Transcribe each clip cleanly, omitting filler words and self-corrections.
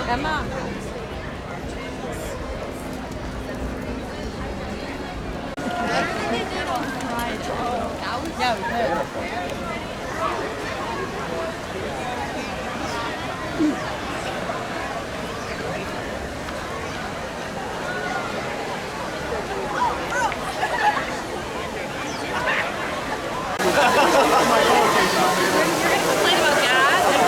Emma. Better than they did on Friday. Yeah, we complain about gas and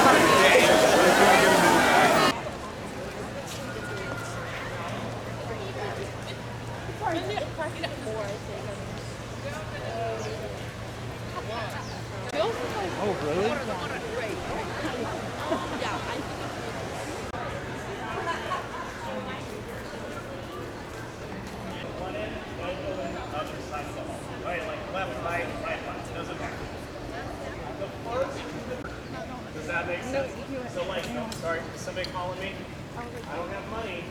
parking at 4, I think. Oh, really? Yeah, I think Does that make sense? So like, sorry, is somebody calling me? I don't have money.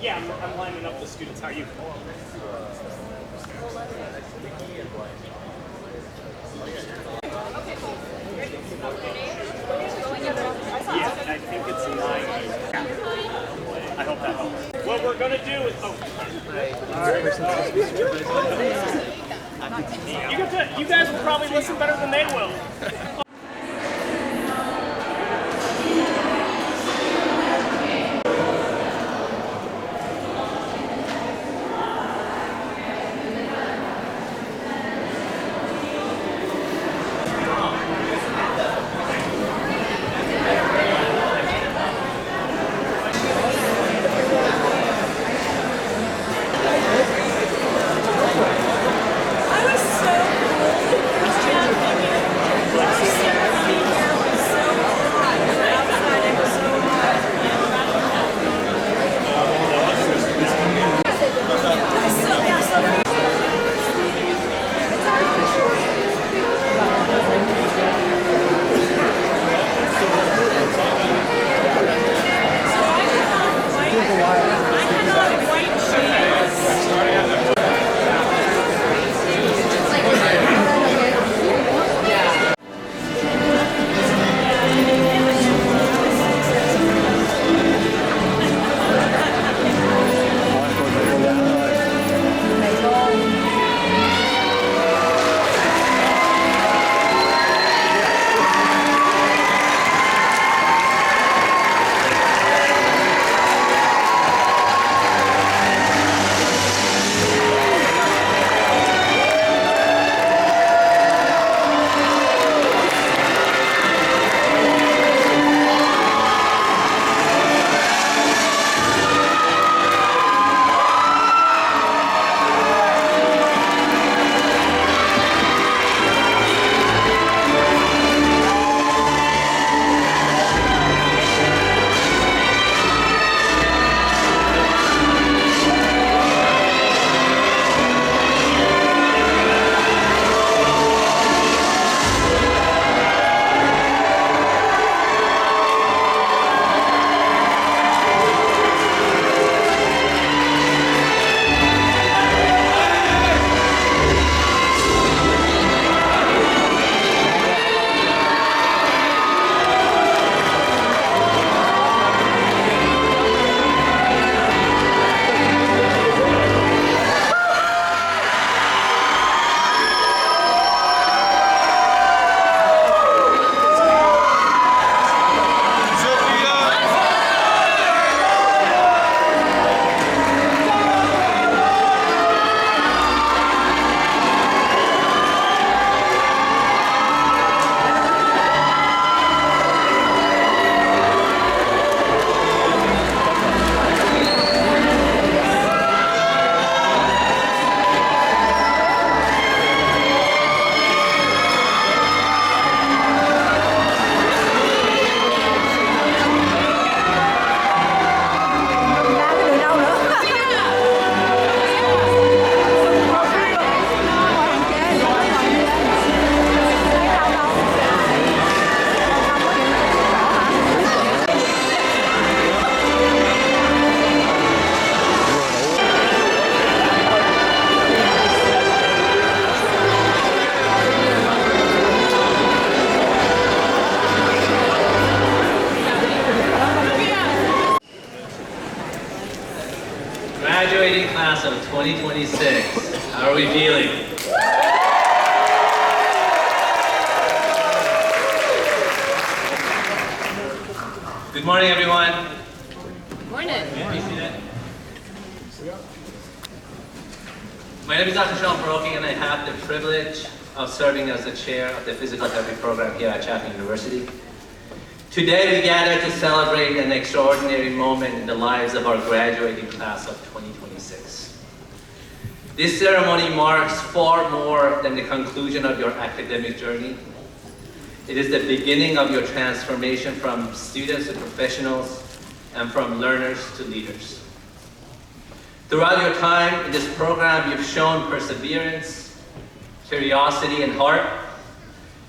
Yeah, I'm lining up the students. How are you? Yeah, and I think it's 9. I hope that helps. What we're gonna do is, you guys will probably listen better than they will. 2026. How are we feeling? Good morning, everyone. Morning. My name is Dr. Sean Paroki, and I have the privilege of serving as the chair of the physical therapy program here at Chapman University. Today we gather to celebrate an extraordinary moment in the lives of our graduating class of 2026. This ceremony marks far more than the conclusion of your academic journey. It is the beginning of your transformation from students to professionals and from learners to leaders. Throughout your time in this program, you've shown perseverance, curiosity, and heart.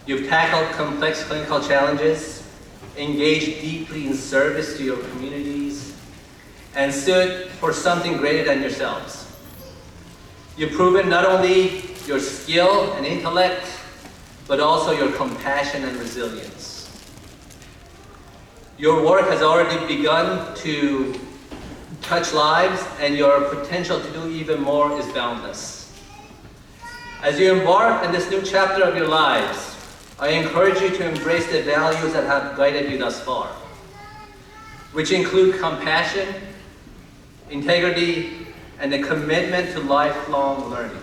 You've tackled complex clinical challenges, engaged deeply in service to your communities, and stood for something greater than yourselves. You've proven not only your skill and intellect, but also your compassion and resilience. Your work has already begun to touch lives, and your potential to do even more is boundless. As you embark on this new chapter of your lives, I encourage you to embrace the values that have guided you thus far, which include compassion, integrity, and a commitment to lifelong learning.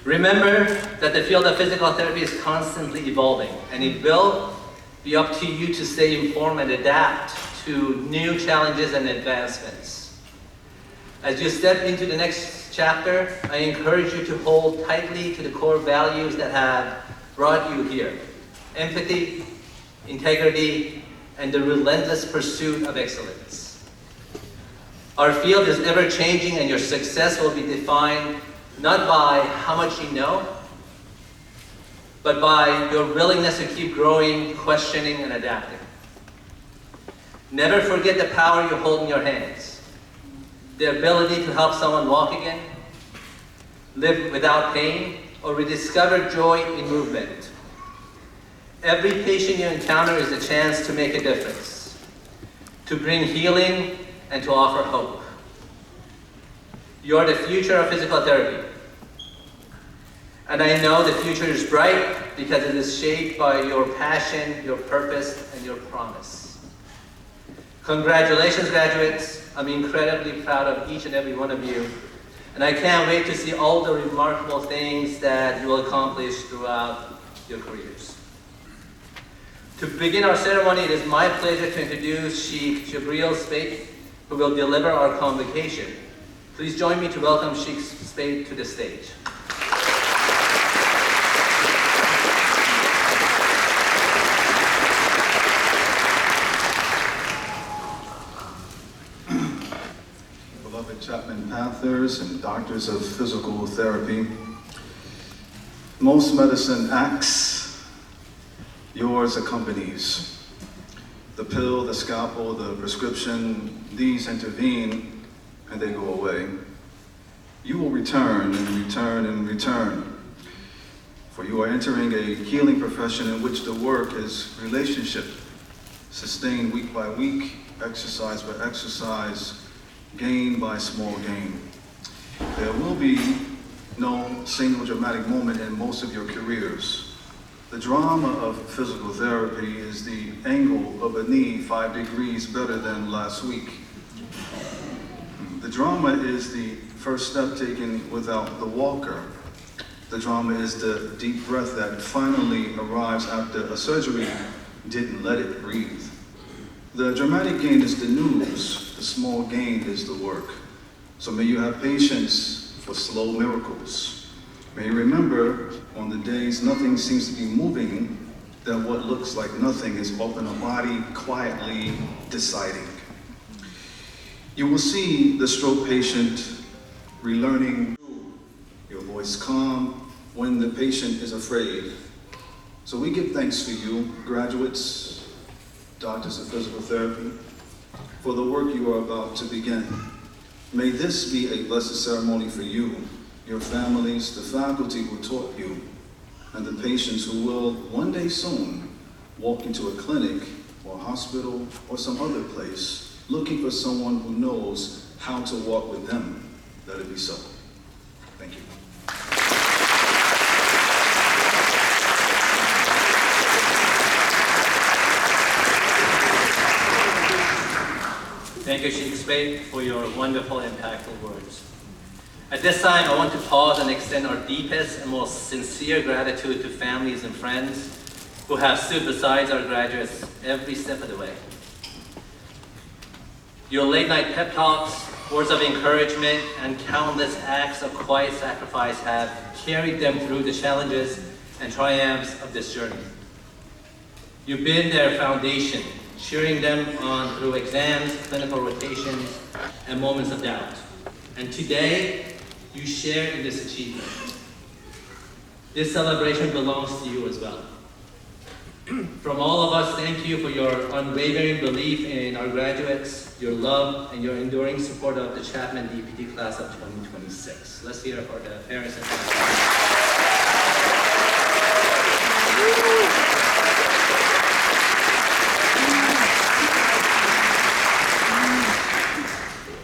Remember that the field of physical therapy is constantly evolving, and it will be up to you to stay informed and adapt to new challenges and advancements. As you step into the next chapter, I encourage you to hold tightly to the core values that have brought you here: empathy, integrity, and the relentless pursuit of excellence. Our field is ever changing, and your success will be defined not by how much you know, but by your willingness to keep growing, questioning, and adapting. Never forget the power you hold in your hands, the ability to help someone walk again, live without pain, or rediscover joy in movement. Every patient you encounter is a chance to make a difference, to bring healing, and to offer hope. You are the future of physical therapy. And I know the future is bright because it is shaped by your passion, your purpose, and your promise. Congratulations, graduates. I'm incredibly proud of each and every one of you. And I can't wait to see all the remarkable things that you will accomplish throughout your careers. To begin our ceremony, it is my pleasure to introduce Sheikh Jibril Spate, who will deliver our convocation. Please join me to welcome Sheikh Spate to the stage. Beloved Chapman Panthers and doctors of physical therapy, most medicine acts, yours accompanies. The pill, the scalpel, the prescription, these intervene and they go away. You will return and return and return, for you are entering a healing profession in which the work is relationship, sustained week by week, exercise by exercise, gain by small gain. There will be no single dramatic moment in most of your careers. The drama of physical therapy is the angle of a knee 5 degrees better than last week. The drama is the first step taken without the walker. The drama is the deep breath that finally arrives after a surgery didn't let it breathe. The dramatic gain is the news. The small gain is the work. So may you have patience for slow miracles. May you remember on the days nothing seems to be moving, that what looks like nothing is up in a body quietly deciding. You will see the stroke patient relearning your voice calm when the patient is afraid. So we give thanks for you, graduates, doctors of physical therapy, for the work you are about to begin. May this be a blessed ceremony for you, your families, the faculty who taught you, and the patients who will one day soon walk into a clinic or hospital or some other place looking for someone who knows how to walk with them. Let it be so. Thank you. Thank you, Sheikh Spade, for your wonderful, impactful words. At this time, I want to pause and extend our deepest and most sincere gratitude to families and friends who have stood beside our graduates every step of the way. Your late-night pep talks, words of encouragement, and countless acts of quiet sacrifice have carried them through the challenges and triumphs of this journey. You've been their foundation, cheering them on through exams, clinical rotations, and moments of doubt. And today, you share in this achievement. This celebration belongs to you as well. From all of us, thank you for your unwavering belief in our graduates, your love, and your enduring support of the Chapman DPT class of 2026. Let's hear it for the parents and families.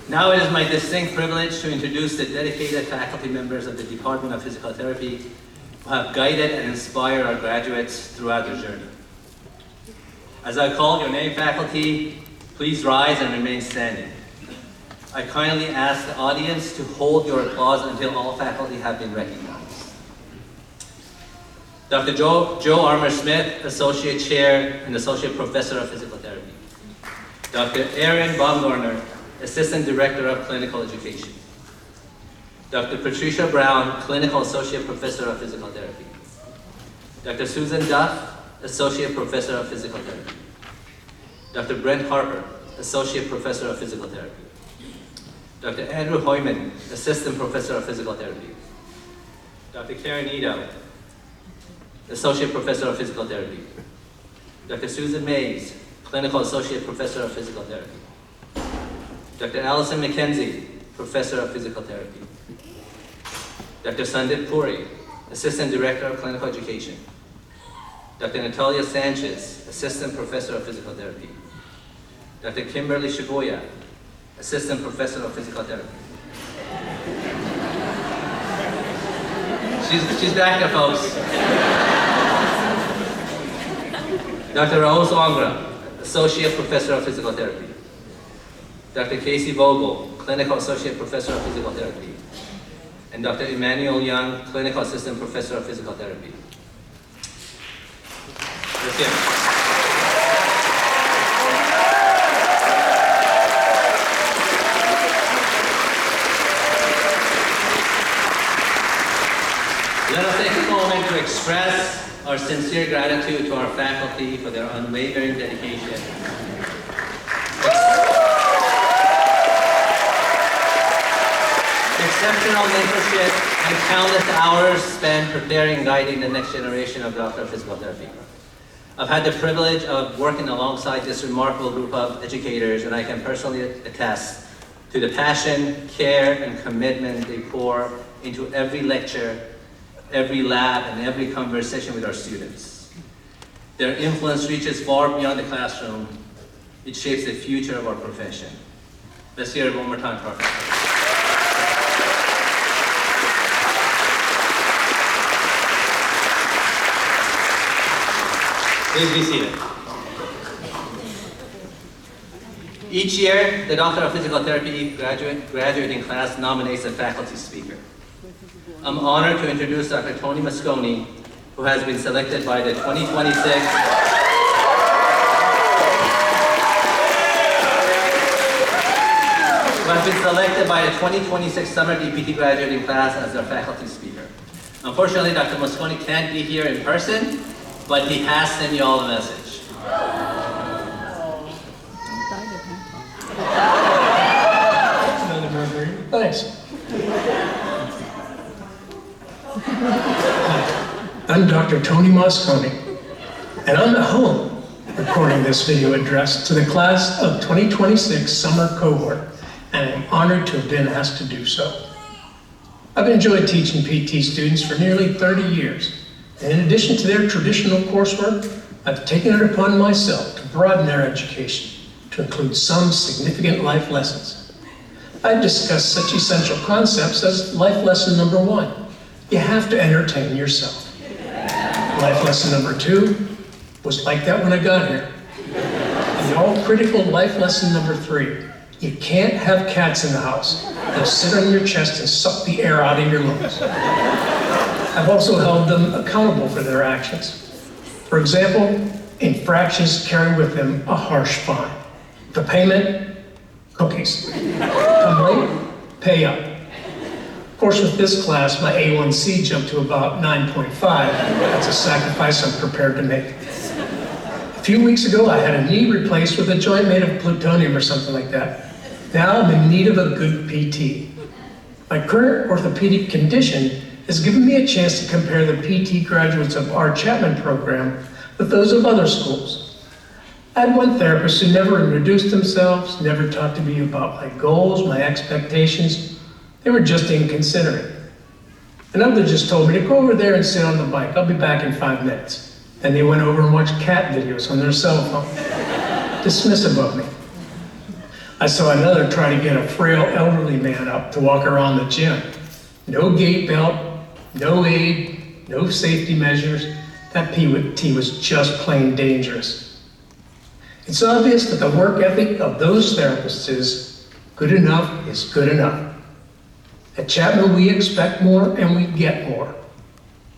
Now it is my distinct privilege to introduce the dedicated faculty members of the Department of Physical Therapy who have guided and inspired our graduates throughout their journey. As I call your name, faculty, please rise and remain standing. I kindly ask the audience to hold your applause until all faculty have been recognized. Dr. Joe Armour-Smith, Associate Chair and Associate Professor of Physical Therapy. Dr. Aaron Baumgartner, Assistant Director of Clinical Education. Dr. Patricia Brown, Clinical Associate Professor of Physical Therapy. Dr. Susan Duff, Associate Professor of Physical Therapy. Dr. Brent Harper, Associate Professor of Physical Therapy. Dr. Andrew Hoyman, Assistant Professor of Physical Therapy. Dr. Karen Ito, Associate Professor of Physical Therapy. Dr. Susan Mays, Clinical Associate Professor of Physical Therapy. Dr. Allison McKenzie, Professor of Physical Therapy. Dr. Sandip Puri, Assistant Director of Clinical Education. Dr. Natalia Sanchez, Assistant Professor of Physical Therapy. Dr. Kimberly Shibuya, Assistant Professor of Physical Therapy. She's back there, folks. Dr. Raoul Angra, Associate Professor of Physical Therapy. Dr. Casey Vogel, Clinical Associate Professor of Physical Therapy. And Dr. Emmanuel Young, Clinical Assistant Professor of Physical Therapy. Let's hear it. Let us take a moment to express our sincere gratitude to our faculty for their unwavering dedication. Exceptional mentorship and countless hours spent preparing and guiding the next generation of doctors of physical therapy. I've had the privilege of working alongside this remarkable group of educators, and I can personally attest to the passion, care, and commitment they pour into every lecture, every lab, and every conversation with our students. Their influence reaches far beyond the classroom. It shapes the future of our profession. Let's hear it one more time for our faculty. Please be seated. Each year, the Doctor of Physical Therapy graduating class nominates a faculty speaker. I'm honored to introduce Dr. Tony Mosconi, who has been selected by the 2026 Summer DPT graduating class as their faculty speaker. Unfortunately, Dr. Mosconi can't be here in person, but he has sent you all a message. Thanks. I'm Dr. Tony Mosconi, and I'm at home recording this video address to the class of 2026 summer cohort, and I'm honored to have been asked to do so. I've enjoyed teaching PT students for nearly 30 years, and in addition to their traditional coursework, I've taken it upon myself to broaden their education to include some significant life lessons. I discussed such essential concepts as life lesson number 1. You have to entertain yourself. Life lesson number 2 was like that when I got here. And the all-critical life lesson number 3. You can't have cats in the house. They'll sit on your chest and suck the air out of your lungs. I've also held them accountable for their actions. For example, infractions carry with them a harsh fine. The payment, cookies. Come late, pay up. Of course, with this class, my A1C jumped to about 9.5. That's a sacrifice I'm prepared to make. A few weeks ago, I had a knee replaced with a joint made of plutonium or something like that. Now I'm in need of a good PT. My current orthopedic condition has given me a chance to compare the PT graduates of our Chapman program with those of other schools. I had one therapist who never introduced themselves, never talked to me about my goals, my expectations. They were just inconsiderate. Another just told me to go over there and sit on the bike. I'll be back in 5 minutes. And they went over and watched cat videos on their cell phone. Dismissive of me. I saw another try to get a frail elderly man up to walk around the gym. No gait belt, no aid, no safety measures. That PT was just plain dangerous. It's obvious that the work ethic of those therapists is good enough is good enough. At Chapman, we expect more and we get more.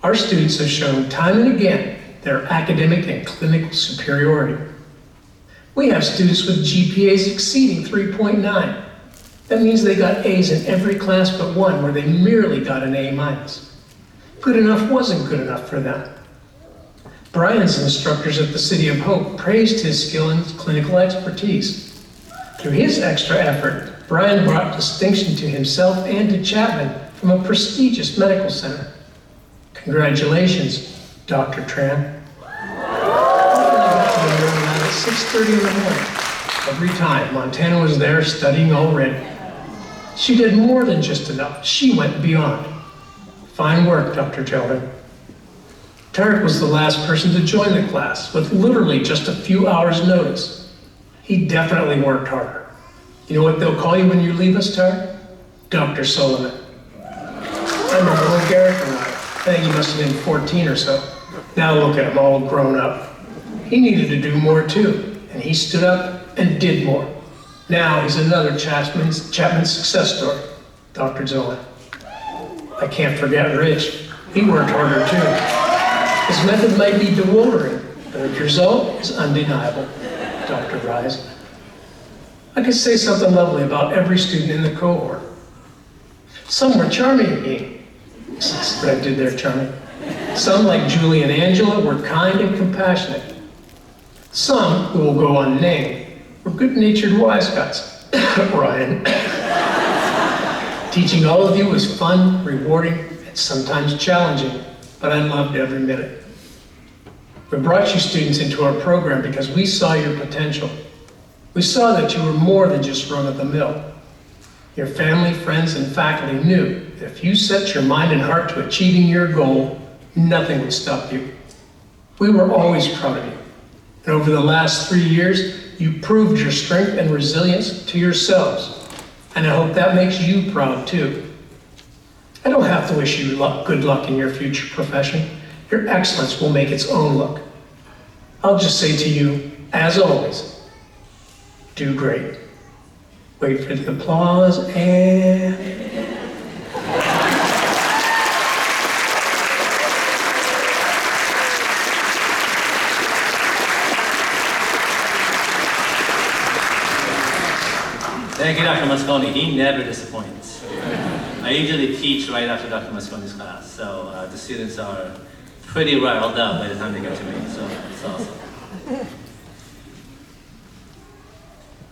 Our students have shown time and again their academic and clinical superiority. We have students with GPAs exceeding 3.9. That means they got A's in every class but one, where they merely got an A-. Good enough wasn't good enough for them. Brian's instructors at the City of Hope praised his skill and clinical expertise. Through his extra effort, Brian brought distinction to himself and to Chapman from a prestigious medical center. Congratulations, Dr. Tran. Often I got to the room at 6:30 in the morning. Every time, Montana was there studying already. She did more than just enough. She went beyond. Fine work, Dr. Children. Tarek was the last person to join the class, with literally just a few hours' notice. He definitely worked harder. You know what they'll call you when you leave us, Tarek? Dr. Sullivan. I remember when Garrett arrived. I think he must have been 14 or so. Now look at him, all grown up. He needed to do more too, and he stood up and did more. Now he's another Chapman success story, Dr. Zolan. I can't forget Rich. He worked harder too. His method might be bewildering, but the result is undeniable, Dr. Rise. I could say something lovely about every student in the cohort. Some were charming to me. That's what I did there, charming. Some, like Julie and Angela, were kind and compassionate. Some, who will go unnamed, were good-natured wise guys. Ryan. Teaching all of you was fun, rewarding, and sometimes challenging, but I loved every minute. We brought you students into our program because we saw your potential. We saw that you were more than just run-of-the-mill. Your family, friends, and faculty knew that if you set your mind and heart to achieving your goal, nothing would stop you. We were always proud of you. And over the last 3 years, you proved your strength and resilience to yourselves. And I hope that makes you proud too. I don't have to wish you good luck in your future profession. Your excellence will make its own luck. I'll just say to you, as always, do great. Wait for the applause and... Thank you, Dr. Mosconi. He never disappoints. I usually teach right after Dr. Mosconi's class, so the students are pretty riled up by the time they get to me, so it's awesome.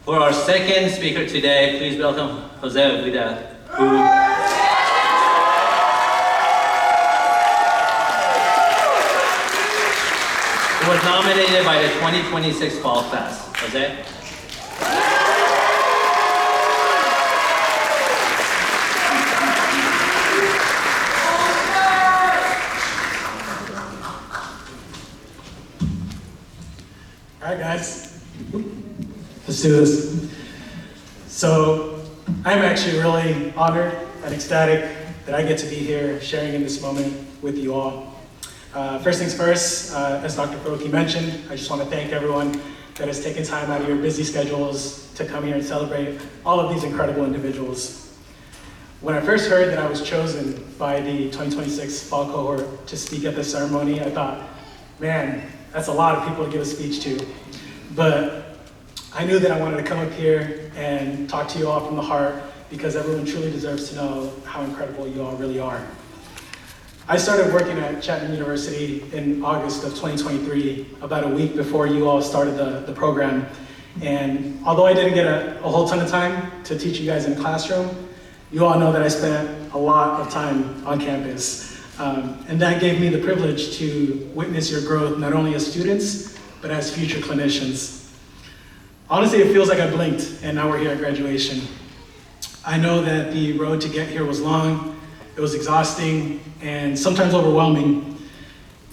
For our second speaker today, please welcome Jose Vida, who was nominated by the 2026 fall class. Jose? All right, guys, let's do this. So I'm actually really honored and ecstatic that I get to be here sharing in this moment with you all. First things first, as Dr. Kuroki mentioned, I just want to thank everyone that has taken time out of your busy schedules to come here and celebrate all of these incredible individuals. When I first heard that I was chosen by the 2026 fall cohort to speak at this ceremony, I thought, man, that's a lot of people to give a speech to. But I knew that I wanted to come up here and talk to you all from the heart because everyone truly deserves to know how incredible you all really are. I started working at Chapman University in August of 2023, about a week before you all started the program. And although I didn't get a whole ton of time to teach you guys in the classroom, you all know that I spent a lot of time on campus. And that gave me the privilege to witness your growth, not only as students, but as future clinicians. Honestly, it feels like I blinked, and now we're here at graduation. I know that the road to get here was long, it was exhausting, and sometimes overwhelming.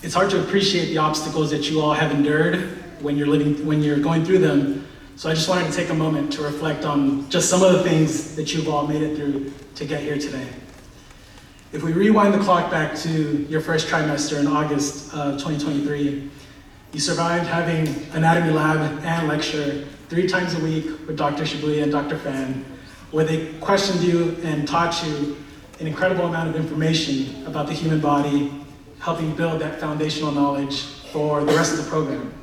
It's hard to appreciate the obstacles that you all have endured when you're going through them. So I just wanted to take a moment to reflect on just some of the things that you've all made it through to get here today. If we rewind the clock back to your first trimester in August of 2023, you survived having anatomy lab and lecture 3 times a week with Dr. Shibuya and Dr. Fan, where they questioned you and taught you an incredible amount of information about the human body, helping build that foundational knowledge for the rest of the program.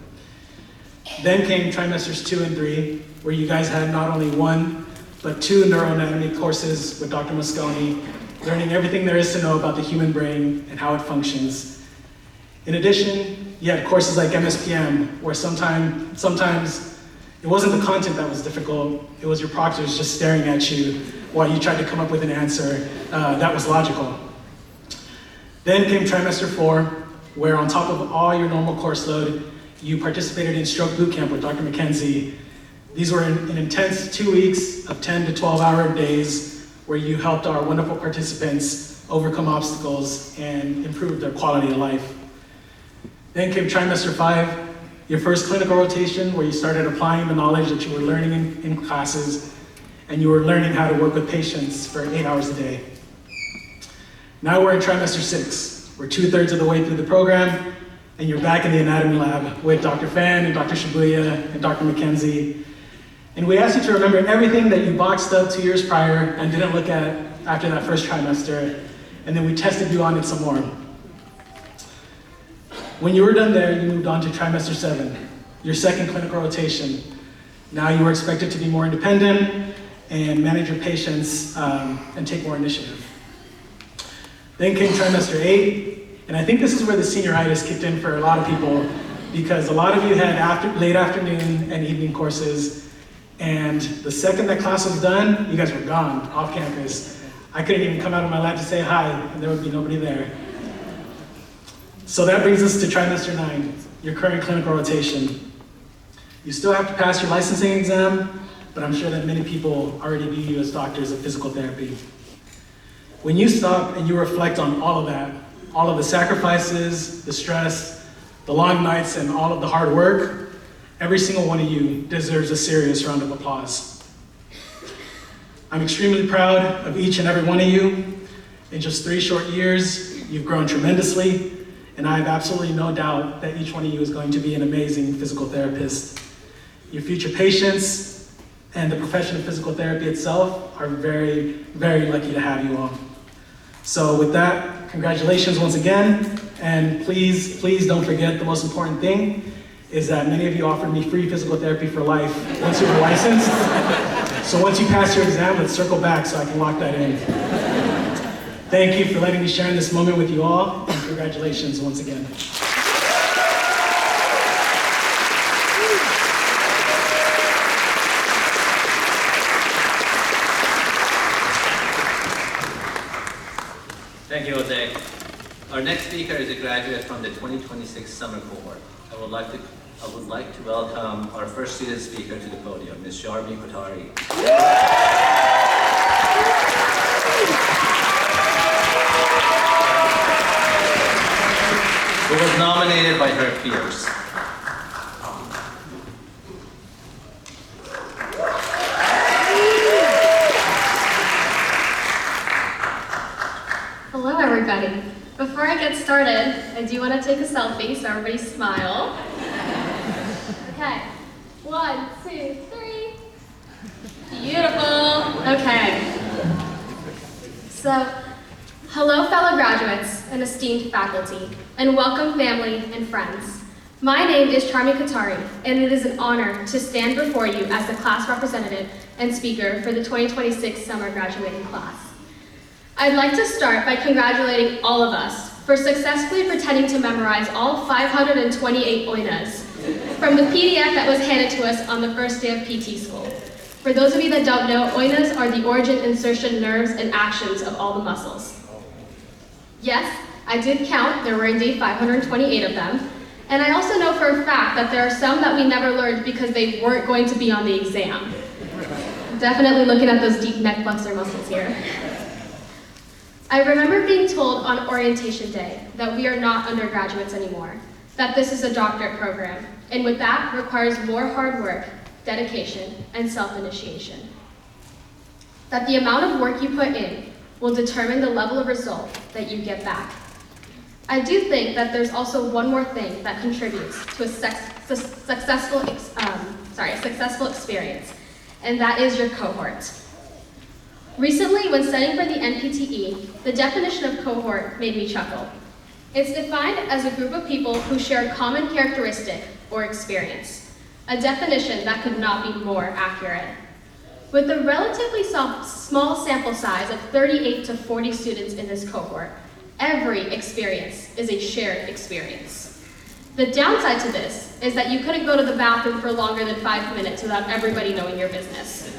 Then came trimesters 2 and 3, where you guys had not only 1, but 2 neuroanatomy courses with Dr. Mosconi, learning everything there is to know about the human brain and how it functions. In addition, you had courses like MSPM, where sometimes it wasn't the content that was difficult, it was your proctors just staring at you while you tried to come up with an answer that was logical. Then came trimester 4, where on top of all your normal course load, you participated in stroke bootcamp with Dr. McKenzie. These were an intense 2 weeks of 10 to 12-hour days where you helped our wonderful participants overcome obstacles and improve their quality of life. Then came trimester 5, your first clinical rotation, where you started applying the knowledge that you were learning in classes, and you were learning how to work with patients for 8 hours a day. Now we're in trimester 6. We're 2/3 of the way through the program, and you're back in the anatomy lab with Dr. Fan and Dr. Shibuya and Dr. McKenzie. And we asked you to remember everything that you boxed up 2 years prior and didn't look at after that first trimester, and then we tested you on it some more. When you were done there, you moved on to trimester 7, your second clinical rotation. Now you were expected to be more independent and manage your patients and take more initiative. Then came trimester 8, and I think this is where the senioritis kicked in for a lot of people, because a lot of you had late afternoon and evening courses, and the second that class was done, you guys were gone, off campus. I couldn't even come out of my lab to say hi, and there would be nobody there. So that brings us to trimester 9, your current clinical rotation. You still have to pass your licensing exam, but I'm sure that many people already view you as doctors of physical therapy. When you stop and you reflect on all of that, all of the sacrifices, the stress, the long nights, and all of the hard work, every single one of you deserves a serious round of applause. I'm extremely proud of each and every one of you. In just 3 short years, you've grown tremendously, and I have absolutely no doubt that each one of you is going to be an amazing physical therapist. Your future patients and the profession of physical therapy itself are very, very lucky to have you all. So with that, congratulations once again, and please, please don't forget the most important thing is that many of you offered me free physical therapy for life once you were licensed. So once you pass your exam, let's circle back so I can lock that in. Thank you for letting me share in this moment with you all, and congratulations once again. Thank you, Jose. Our next speaker is a graduate from the 2026 summer cohort. I would like to welcome our first student speaker to the podium, Ms. Sharmi Kotari, who was nominated by her peers. Hello, everybody. Before I get started, I do want to take a selfie, so everybody smile. Okay, 1, 2, 3. Beautiful. Okay. So, hello, fellow graduates and esteemed faculty, and welcome family and friends. My name is Charmi Katari, and it is an honor to stand before you as the class representative and speaker for the 2026 summer graduating class. I'd like to start by congratulating all of us for successfully pretending to memorize all 528 OINAs from the PDF that was handed to us on the first day of PT school. For those of you that don't know, OINAs are the origin, insertion, nerves, and actions of all the muscles. Yes, I did count, there were indeed 528 of them. And I also know for a fact that there are some that we never learned because they weren't going to be on the exam. Definitely looking at those deep neck flexor muscles here. I remember being told on orientation day that we are not undergraduates anymore, that this is a doctorate program, and with that requires more hard work, dedication, and self-initiation. That the amount of work you put in will determine the level of result that you get back. I do think that there's also one more thing that contributes to a successful experience, and that is your cohort. Recently, when studying for the NPTE, the definition of cohort made me chuckle. It's defined as a group of people who share a common characteristic or experience, a definition that could not be more accurate. With a relatively small sample size of 38 to 40 students in this cohort, every experience is a shared experience. The downside to this is that you couldn't go to the bathroom for longer than 5 minutes without everybody knowing your business.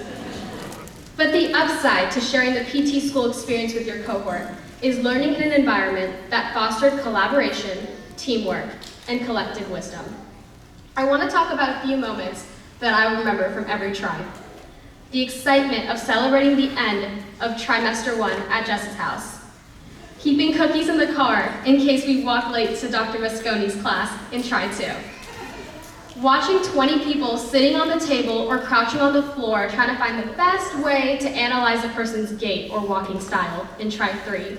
But the upside to sharing the PT school experience with your cohort is learning in an environment that fostered collaboration, teamwork, and collective wisdom. I want to talk about a few moments that I remember from every tri. The excitement of celebrating the end of trimester 1 at Jess's house. Keeping cookies in the car in case we walk late to Dr. Mosconi's class in Tri 2. Watching 20 people sitting on the table or crouching on the floor trying to find the best way to analyze a person's gait or walking style in Tri 3.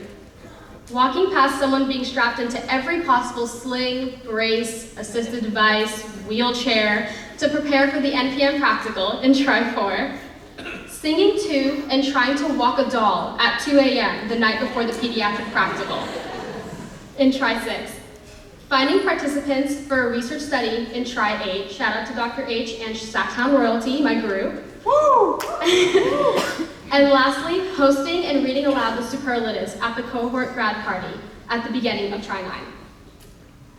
Walking past someone being strapped into every possible sling, brace, assisted device, wheelchair to prepare for the NPM practical in Tri 4. Singing to and trying to walk a doll at 2 a.m. the night before the pediatric practical in Tri 6. Finding participants for a research study in Tri 8, shout out to Dr. H and Sacktown Royalty, my group. Woo! And lastly, hosting and reading aloud the superlatives at the cohort grad party at the beginning of Tri 9.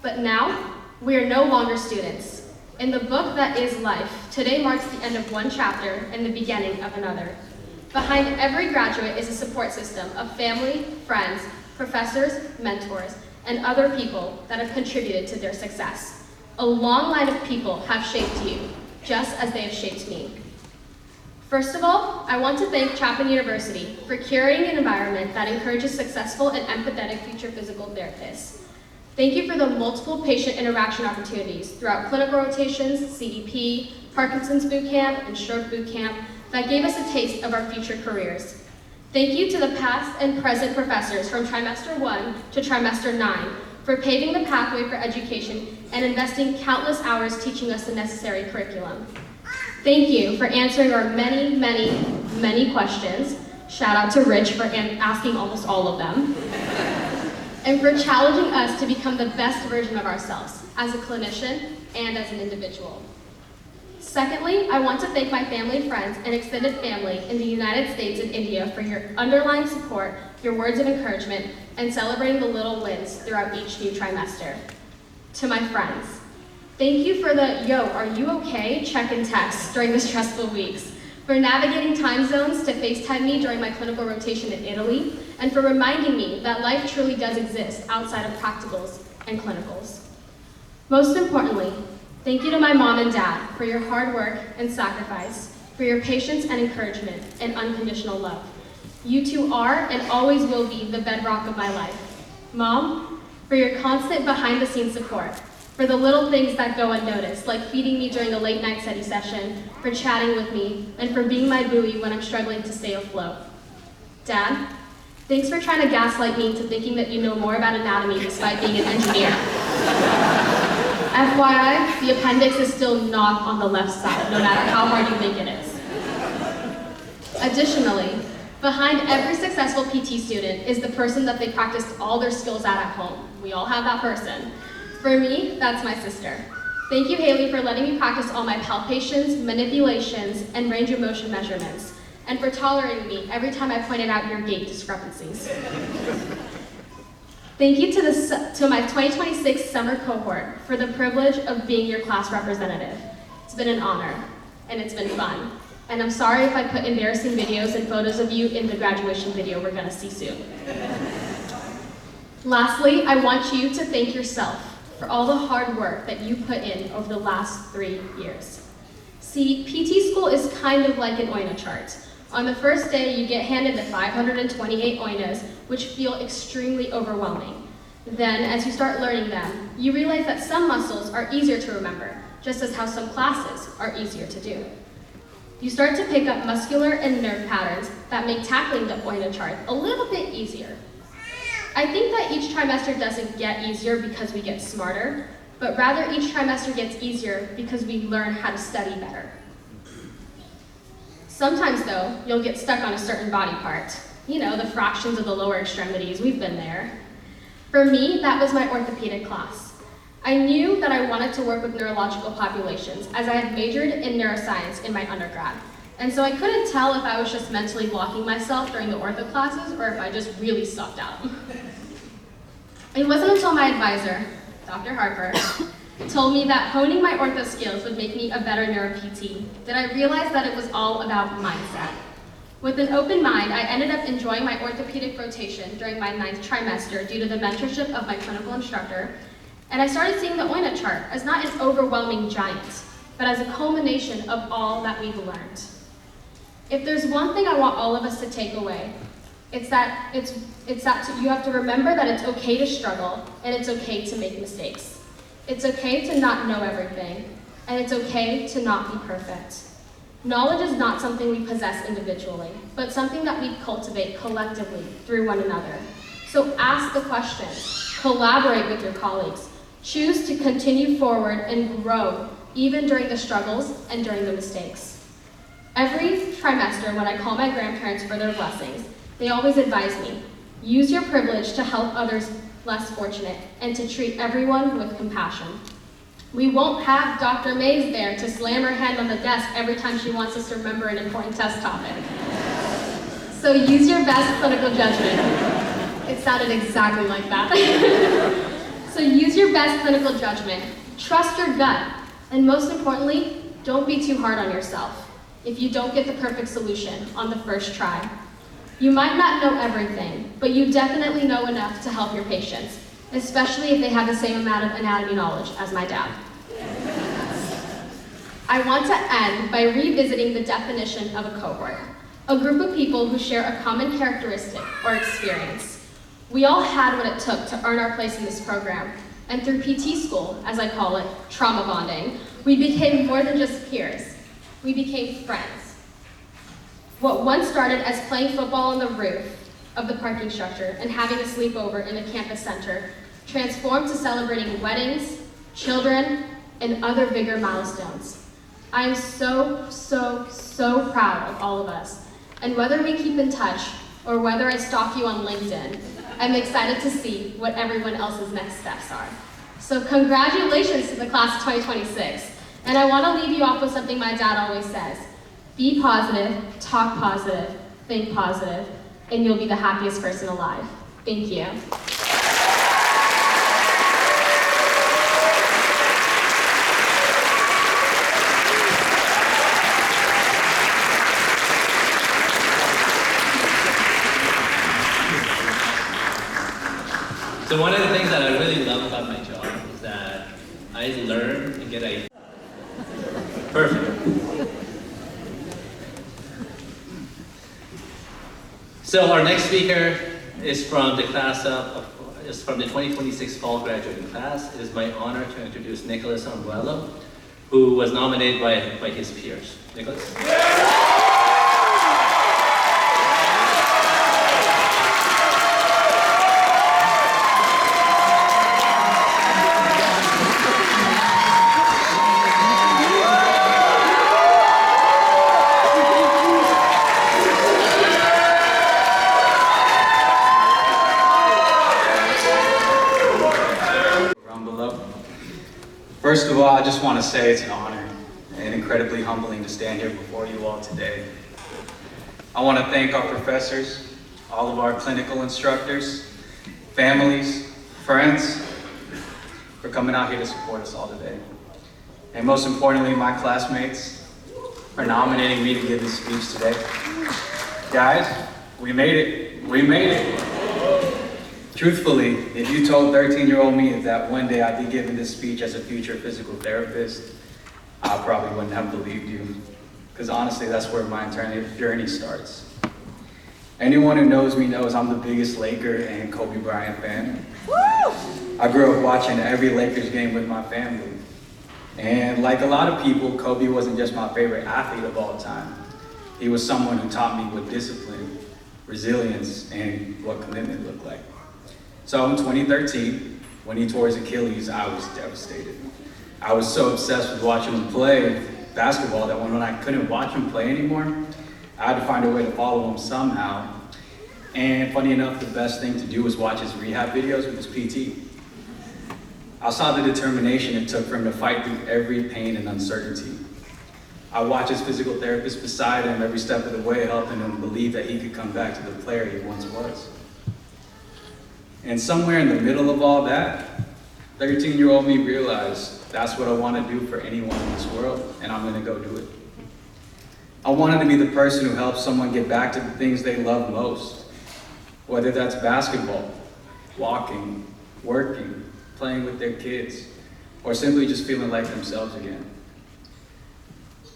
But now, we are no longer students. In the book that is life, today marks the end of one chapter and the beginning of another. Behind every graduate is a support system of family, friends, professors, mentors, and other people that have contributed to their success. A long line of people have shaped you, just as they have shaped me. First of all, I want to thank Chapman University for curating an environment that encourages successful and empathetic future physical therapists. Thank you for the multiple patient interaction opportunities throughout clinical rotations, CEP, Parkinson's boot camp, and stroke boot camp that gave us a taste of our future careers. Thank you to the past and present professors from trimester 1 to trimester 9 for paving the pathway for education and investing countless hours teaching us the necessary curriculum. Thank you for answering our many, many, many questions. Shout out to Rich for asking almost all of them. And for challenging us to become the best version of ourselves as a clinician and as an individual. Secondly, I want to thank my family, friends, and extended family in the United States and India for your underlying support, your words of encouragement, and celebrating the little wins throughout each new trimester. To my friends, thank you for the, yo, are you okay? Check and text during the stressful weeks. For navigating time zones to FaceTime me during my clinical rotation in Italy, and for reminding me that life truly does exist outside of practicals and clinicals. Most importantly, thank you to my mom and dad for your hard work and sacrifice, for your patience and encouragement and unconditional love. You two are and always will be the bedrock of my life. Mom, for your constant behind-the-scenes support, for the little things that go unnoticed, like feeding me during the late night study session, for chatting with me, and for being my buoy when I'm struggling to stay afloat. Dad, Thanks for trying to gaslight me into thinking that you know more about anatomy despite being an engineer. FYI, the appendix is still not on the left side, no matter how hard you think it is. Additionally, behind every successful PT student is the person that they practiced all their skills at home. We all have that person. For me, that's my sister. Thank you, Haley, for letting me practice all my palpations, manipulations, and range of motion measurements, and for tolerating me every time I pointed out your gait discrepancies. Thank you to my 2026 summer cohort for the privilege of being your class representative. It's been an honor, and it's been fun. And I'm sorry if I put embarrassing videos and photos of you in the graduation video we're gonna see soon. Lastly, I want you to thank yourself for all the hard work that you put in over the last 3 years. See, PT school is kind of like an OINA chart. On the first day, you get handed the 528 OINAs, which feel extremely overwhelming. Then, as you start learning them, you realize that some muscles are easier to remember, just as how some classes are easier to do. You start to pick up muscular and nerve patterns that make tackling the OINA chart a little bit easier. I think that each trimester doesn't get easier because we get smarter, but rather each trimester gets easier because we learn how to study better. Sometimes though, you'll get stuck on a certain body part. You know, the fractions of the lower extremities, we've been there. For me, that was my orthopedic class. I knew that I wanted to work with neurological populations as I had majored in neuroscience in my undergrad. And so I couldn't tell if I was just mentally blocking myself during the ortho classes or if I just really sucked out. It wasn't until my advisor, Dr. Harper, told me that honing my ortho skills would make me a better neuro-PT that I realized that it was all about mindset. With an open mind, I ended up enjoying my orthopedic rotation during my 9th trimester due to the mentorship of my clinical instructor, and I started seeing the OINA chart as not an overwhelming giant, but as a culmination of all that we've learned. If there's one thing I want all of us to take away, it's that you have to remember that it's okay to struggle and it's okay to make mistakes. It's okay to not know everything, and it's okay to not be perfect. Knowledge is not something we possess individually, but something that we cultivate collectively through one another. So ask the questions, collaborate with your colleagues, choose to continue forward and grow even during the struggles and during the mistakes. Every trimester when I call my grandparents for their blessings, they always advise me, use your privilege to help others less fortunate and to treat everyone with compassion. We won't have Dr. Mays there to slam her hand on the desk every time she wants us to remember an important test topic. So use your best clinical judgment. It sounded exactly like that. So use your best clinical judgment, trust your gut, and most importantly, don't be too hard on yourself if you don't get the perfect solution on the first try. You might not know everything, but you definitely know enough to help your patients, especially if they have the same amount of anatomy knowledge as my dad. I want to end by revisiting the definition of a cohort, a group of people who share a common characteristic or experience. We all had what it took to earn our place in this program, and through PT school, as I call it, trauma bonding, we became more than just peers. We became friends. What once started as playing football on the roof of the parking structure and having a sleepover in the campus center transformed to celebrating weddings, children, and other bigger milestones. I am so proud of all of us. And whether we keep in touch or whether I stalk you on LinkedIn, I'm excited to see what everyone else's next steps are. So congratulations to the class of 2026. And I want to leave you off with something my dad always says. Be positive, talk positive, think positive, and you'll be the happiest person alive. Thank you. So one of the things that I really love about my job is that I learn and get ideas. Perfect. So our next speaker is from the 2026 fall graduating class. It is my honor to introduce Nicholas Armuello, who was nominated by his peers. Nicholas? First of all, I just want to say it's an honor and incredibly humbling to stand here before you all today. I want to thank our professors, all of our clinical instructors, families, friends, for coming out here to support us all today. And most importantly, my classmates for nominating me to give this speech today. Guys, we made it. We made it. Truthfully, if you told 13-year-old me that one day I'd be giving this speech as a future physical therapist, I probably wouldn't have believed you. Because honestly, that's where my entire journey starts. Anyone who knows me knows I'm the biggest Laker and Kobe Bryant fan. I grew up watching every Lakers game with my family. And like a lot of people, Kobe wasn't just my favorite athlete of all time. He was someone who taught me what discipline, resilience, and what commitment looked like. So in 2013, when he tore his Achilles, I was devastated. I was so obsessed with watching him play basketball that when I couldn't watch him play anymore, I had to find a way to follow him somehow. And funny enough, the best thing to do was watch his rehab videos with his PT. I saw the determination it took for him to fight through every pain and uncertainty. I watched his physical therapist beside him every step of the way, helping him believe that he could come back to the player he once was. And somewhere in the middle of all that, 13-year-old me realized that's what I want to do for anyone in this world, and I'm going to go do it. I wanted to be the person who helps someone get back to the things they love most, whether that's basketball, walking, working, playing with their kids, or simply just feeling like themselves again.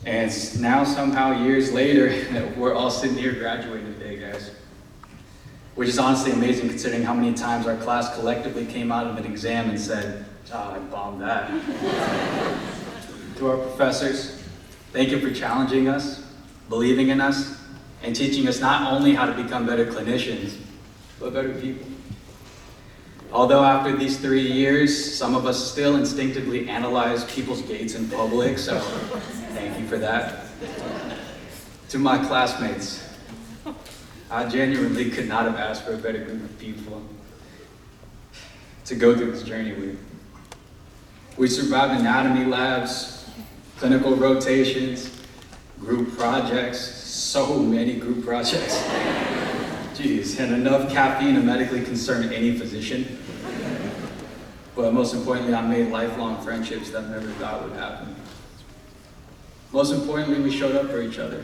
And now somehow years later, we're all sitting here graduating today, guys. Which is honestly amazing considering how many times our class collectively came out of an exam and said, "Oh, I bombed that." To our professors, thank you for challenging us, believing in us, and teaching us not only how to become better clinicians, but better people. Although after these 3 years, some of us still instinctively analyze people's gaits in public, so thank you for that. To my classmates, I genuinely could not have asked for a better group of people to go through this journey with. We survived anatomy labs, clinical rotations, group projects, so many group projects. Jeez, and enough caffeine to medically concern any physician. But most importantly, I made lifelong friendships that I never thought would happen. Most importantly, we showed up for each other.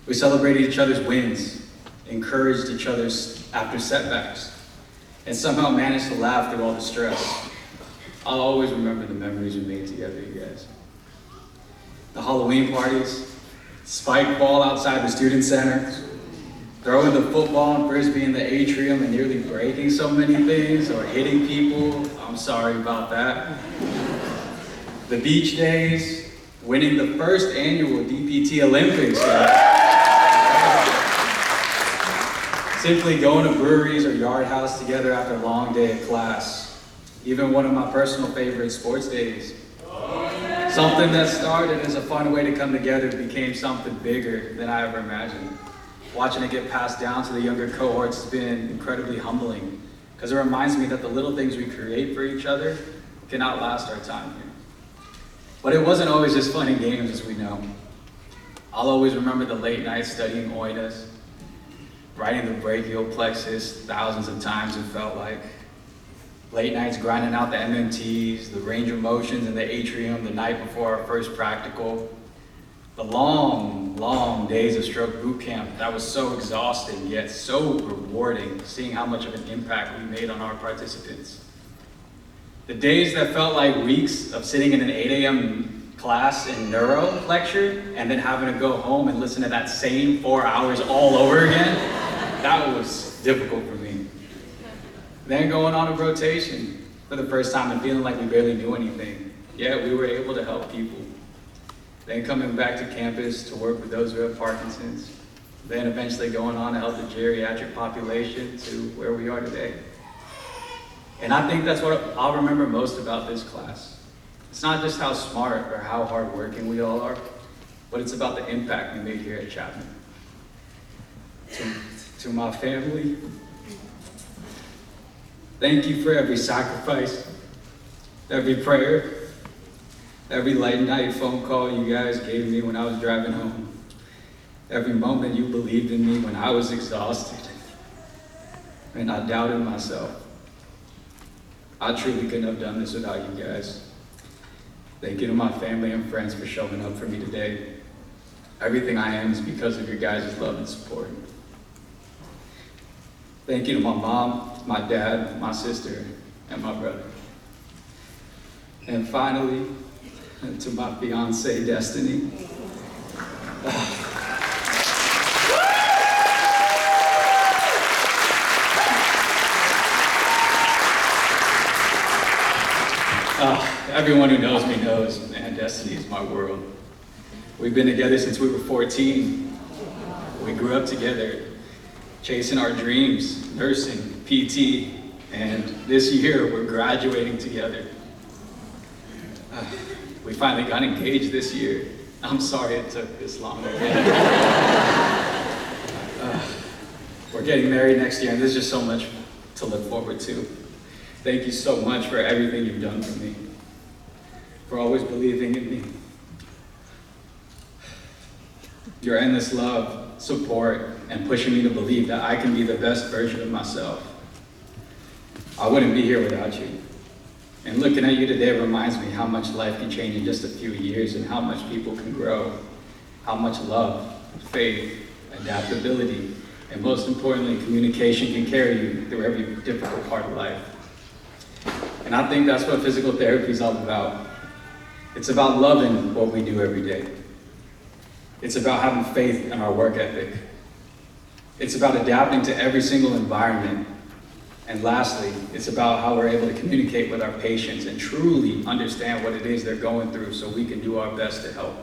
We celebrated each other's wins, encouraged each other after setbacks, and somehow managed to laugh through all the stress. I'll always remember the memories we made together, you guys. The Halloween parties, spike ball outside the student center, throwing the football and frisbee in the atrium and nearly breaking so many things or hitting people. I'm sorry about that. The beach days, winning the first annual DPT Olympics. Simply going to breweries or Yard House together after a long day of class. Even one of my personal favorite sports days. Something that started as a fun way to come together became something bigger than I ever imagined. Watching it get passed down to the younger cohorts has been incredibly humbling because it reminds me that the little things we create for each other can outlast our time here. But it wasn't always just fun and games, as we know. I'll always remember the late nights studying oinas, writing the brachial plexus thousands of times, it felt like. Late nights grinding out the MMTs, the range of motions in the atrium the night before our first practical. The long, long days of stroke boot camp that was so exhausting yet so rewarding, seeing how much of an impact we made on our participants. The days that felt like weeks of sitting in an 8 a.m. class in neuro lecture and then having to go home and listen to that same 4 hours all over again, that was difficult for me. Then going on a rotation for the first time and feeling like we barely knew anything, yet we were able to help people. Then coming back to campus to work with those who have Parkinson's, then eventually going on to help the geriatric population to where we are today. And I think that's what I'll remember most about this class. It's not just how smart or how hardworking we all are, but it's about the impact we made here at Chapman. To my family, thank you for every sacrifice, every prayer, Every late night phone call you guys gave me when I was driving home. Every moment you believed in me when I was exhausted and I doubted myself. I truly couldn't have done this without you guys. Thank you to my family and friends for showing up for me today. Everything I am is because of your guys' love and support. Thank you to my mom, my dad, my sister, and my brother. And finally, to my fiancée, Destiny. Everyone who knows me knows, man, Destiny is my world. We've been together since we were 14. We grew up together, chasing our dreams, nursing, PT, and this year we're graduating together. We finally got engaged this year. I'm sorry it took this long. We're getting married next year, and there's just so much to look forward to. Thank you so much for everything you've done for me, for always believing in me. Your endless love, support, and pushing me to believe that I can be the best version of myself. I wouldn't be here without you. And looking at you today reminds me how much life can change in just a few years and how much people can grow, how much love, faith, adaptability, and most importantly, communication can carry you through every difficult part of life. And I think that's what physical therapy is all about. It's about loving what we do every day. It's about having faith in our work ethic. It's about adapting to every single environment. And lastly, it's about how we're able to communicate with our patients and truly understand what it is they're going through so we can do our best to help.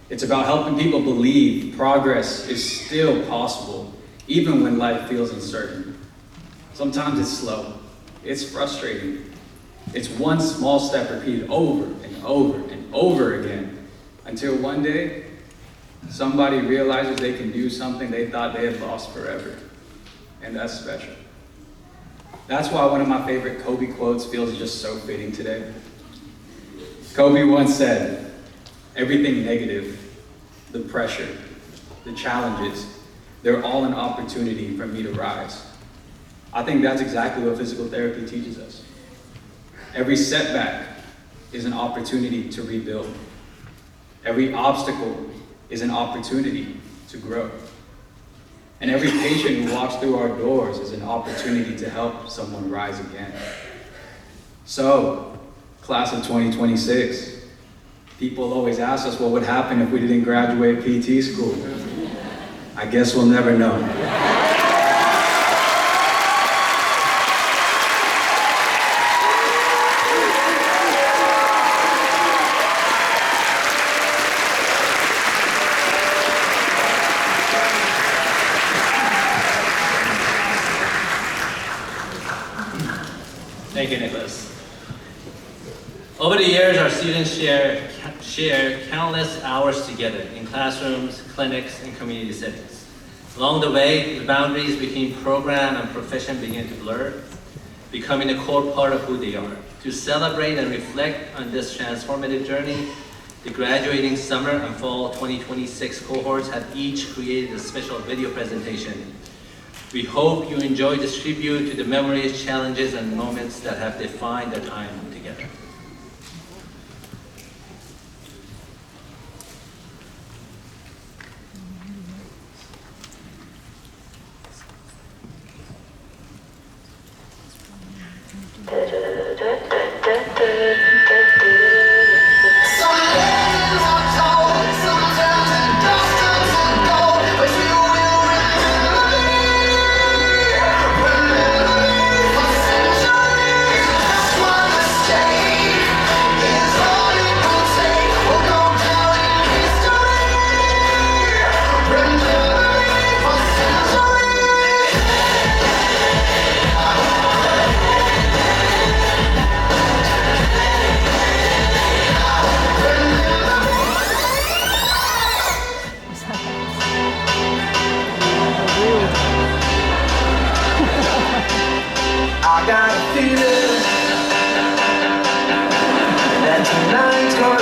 It's about helping people believe progress is still possible, even when life feels uncertain. Sometimes it's slow, it's frustrating. It's one small step repeated over and over and over again until one day, somebody realizes they can do something they thought they had lost forever. And that's special. That's why one of my favorite Kobe quotes feels just so fitting today. Kobe once said, "Everything negative, the pressure, the challenges, they're all an opportunity for me to rise." I think that's exactly what physical therapy teaches us. Every setback is an opportunity to rebuild. Every obstacle is an opportunity to grow. And every patient who walks through our doors is an opportunity to help someone rise again. So, class of 2026, people always ask us what would happen if we didn't graduate PT school. I guess we'll never know. Thank you, Nicholas. Over the years, our students share countless hours together in classrooms, clinics, and community settings. Along the way, the boundaries between program and profession begin to blur, becoming a core part of who they are. To celebrate and reflect on this transformative journey, the graduating summer and fall 2026 cohorts have each created a special video presentation. We hope you enjoy this tribute to the memories, challenges, and moments that have defined their time together. Sometimes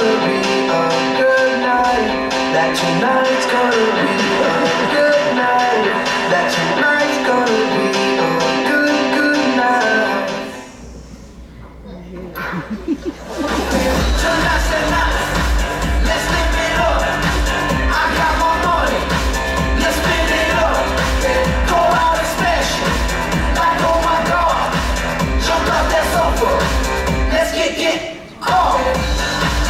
gonna be a good night. That tonight's gonna be a good night. That tonight's gonna be a good, good night. Tonight's the night. Let's live it up. I got my money. Let's spin it up. Go out and smash it. Like, oh my God. Jump out that sofa. Let's get off.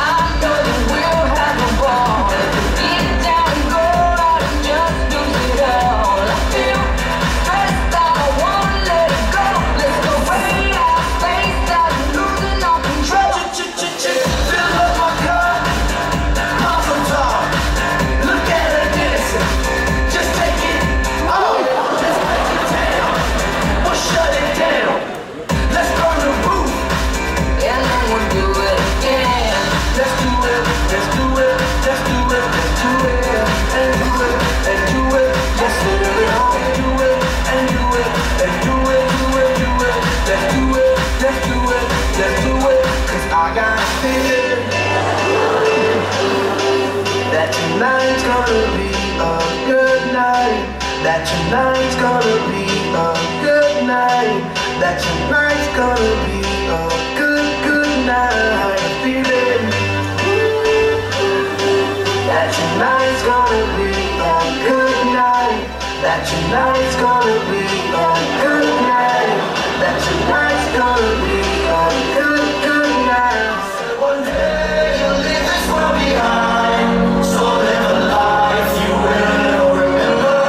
I know that we'll have a ball. Get down and go out and just lose it all. I feel stressed out, I wanna let it go. Let's go way out, spaced out, losing all control. Fill up my cup, pop some top. Look at her dancing, just take it off. Let's break it down, we'll shut it down. Let's burn the roof, and then we'll do it again. Let's do it, let's do it, let's do it, let's do it, and do it, and do it. Let's live it all, and do it, and do it, and do it, do it, do it. Let's do it, let's do it, let's do it. 'Cause I got a feeling that tonight's gonna be a good night. That tonight's gonna be a good night. That tonight's gonna be a good, good night. I feel it. That tonight's gonna be a good night. That tonight's gonna be a good night. That tonight's gonna be a good, good night. One day you'll leave this world behind. So live a life you will remember.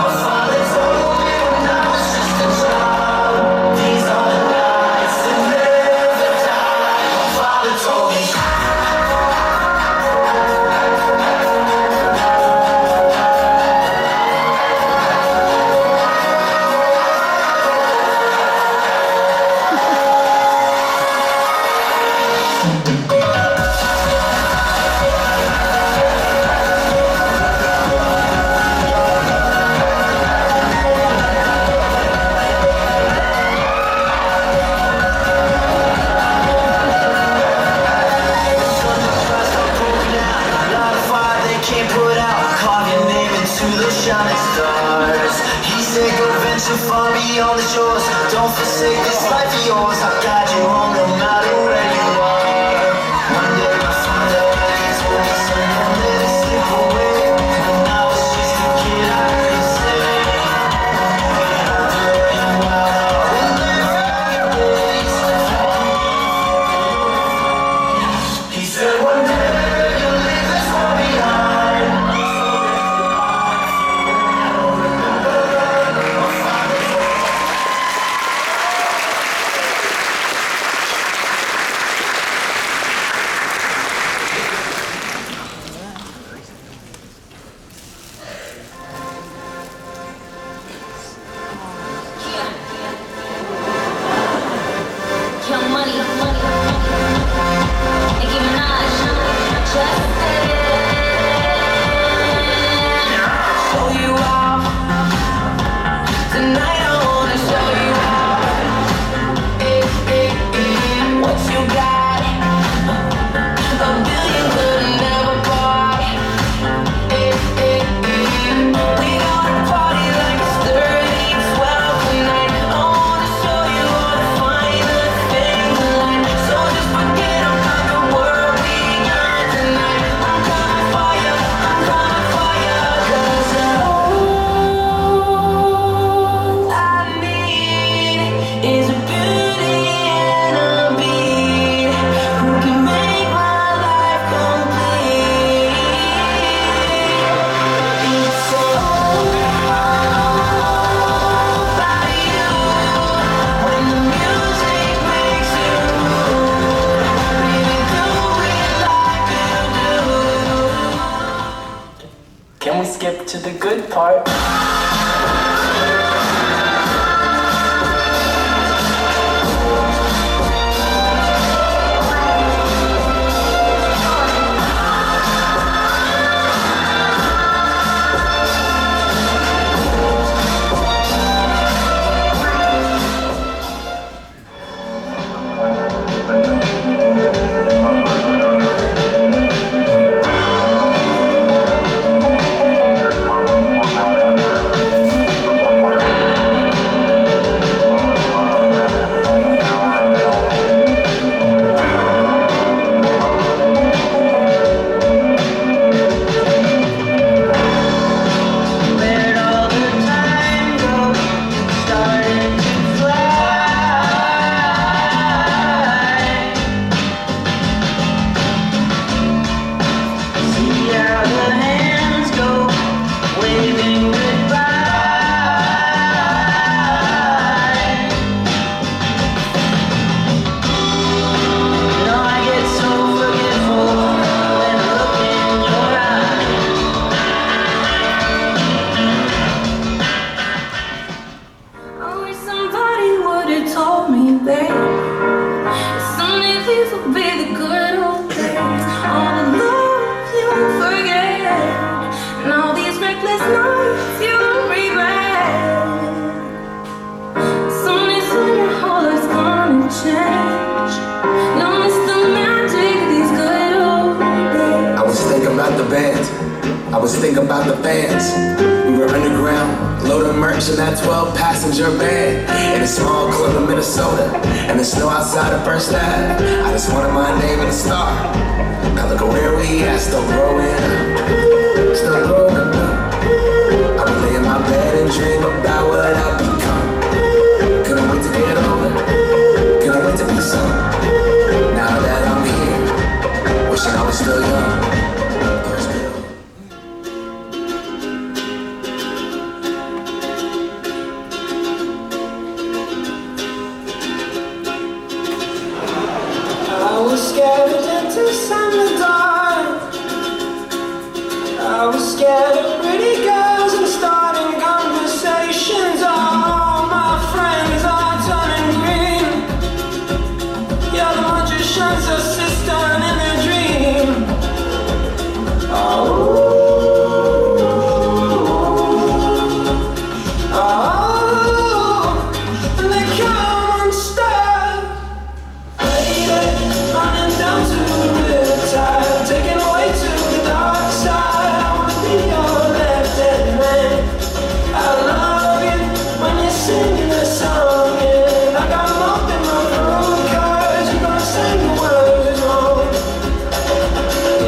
My father told me when I was just a child. These are the nights that never die. My father told me. Shining stars. He said go venture far beyond the shores. Don't forsake this life of yours. I'll guide you home no matter where you are. One day my father he told me, son, don't let it slip away. When I was just a kid I could say, when I'm running wild, I will live your days. He said one day you'll leave this world behind. Can we skip to the good part? I was thinking about the bands. We were underground, loading merch in that 12-passenger van in a small club in Minnesota, and the snow outside of First Ave. I just wanted my name in a star. Now look at where we at, still growing up, still growing up. I would lay in my bed and dream about what I've become. Couldn't wait to get older, couldn't wait to be some. Now that I'm here, wishing I was still young. I was scared of dentists and the dark. I was scared of pretty girls and starting conversations. All my friends are turning green. You're the magician's assistant in a dream. Oh, and they come unstuck. Running down to the riptide, taken away to the dark side. I wanna be your left-hand man. I love you when you're singing the song, and I got mocked in my room 'cause you're gonna sing the words wrong.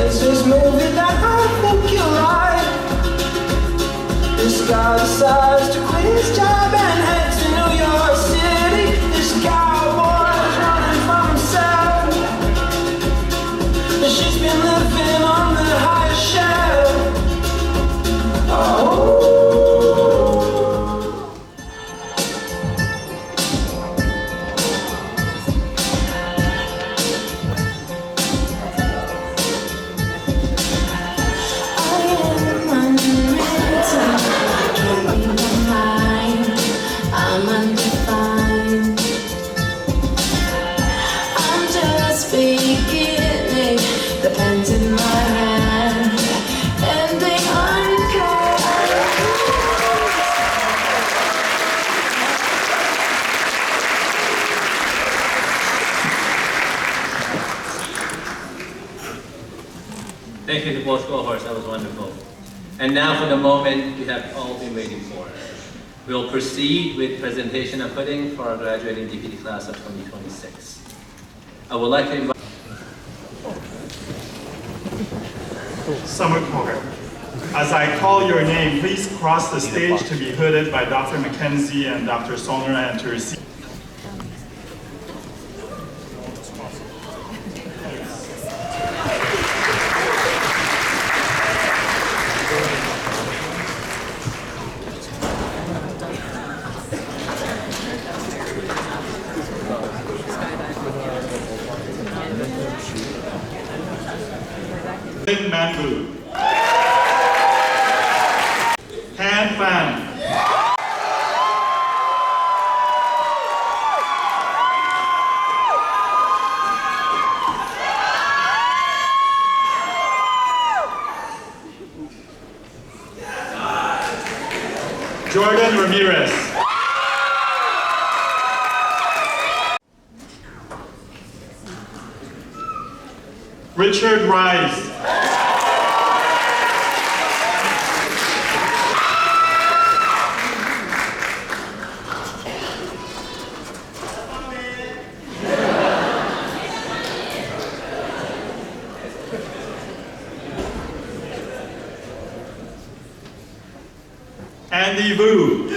It's this movie that I think you like. This guy decides to quit his job and head to New York City. This cowboy's running from himself. She's been living on the highest shelf. Oh. I'm undefined. I'm just beginning. The pen's in my hand, ending uncut. Thank you to both cohorts, that was wonderful. And now for the moment you have all been waiting for. We'll proceed with presentation of pudding for our graduating DPT class of 2026. I would like to invite Summer cohort. As I call your name, please cross the stage to be hooded by Dr. McKenzie and Dr. Sonra and to receive. Manbu. Hand fan. Jordan Ramirez. Richard Rice. Andy Vu.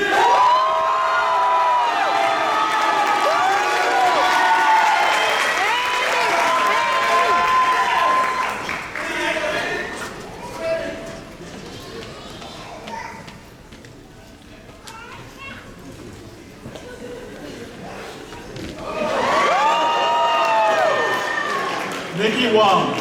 Nikki Wong.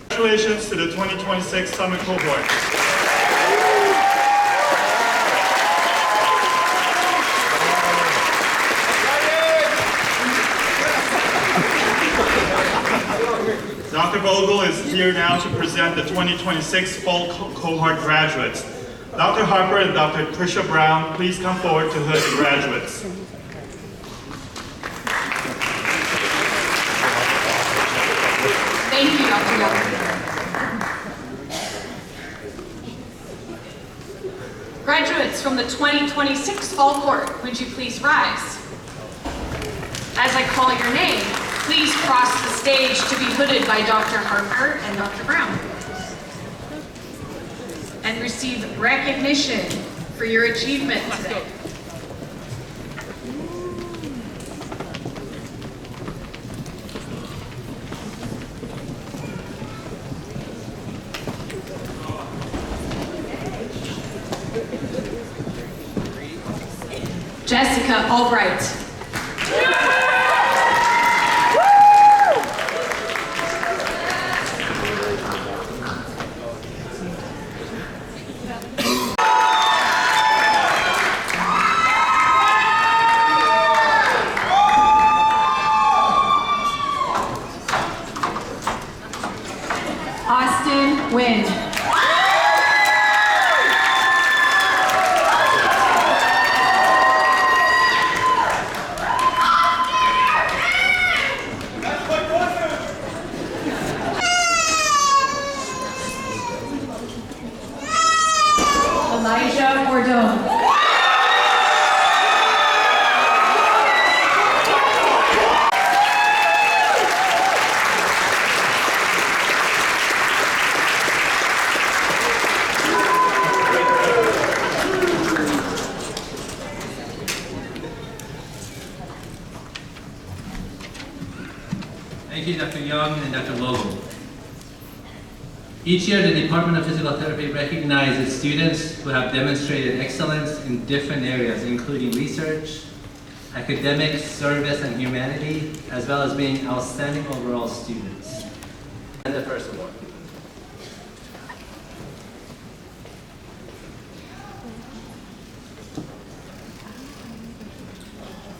Congratulations to the 2026 Summit Cohort. Dr. Vogel is here now to present the 2026 fall cohort graduates. Dr. Harper and Dr. Tricia Brown, please come forward to hood the graduates. Thank you, Dr. Young. Graduates from the 2026 fall cohort, would you please rise? As I call your name, please cross the stage to be hooded by Dr. Harper and Dr. Brown. And receive recognition for your achievement today. Jessica Albright. Austin Wynn. Elijah Bordone. Thank you, Dr. Young and Dr. Vogel. Each year, the Department of Physical Therapy recognizes students who have demonstrated excellence in different areas, including research, academics, service, and humanity, as well as being outstanding overall students. And the first award.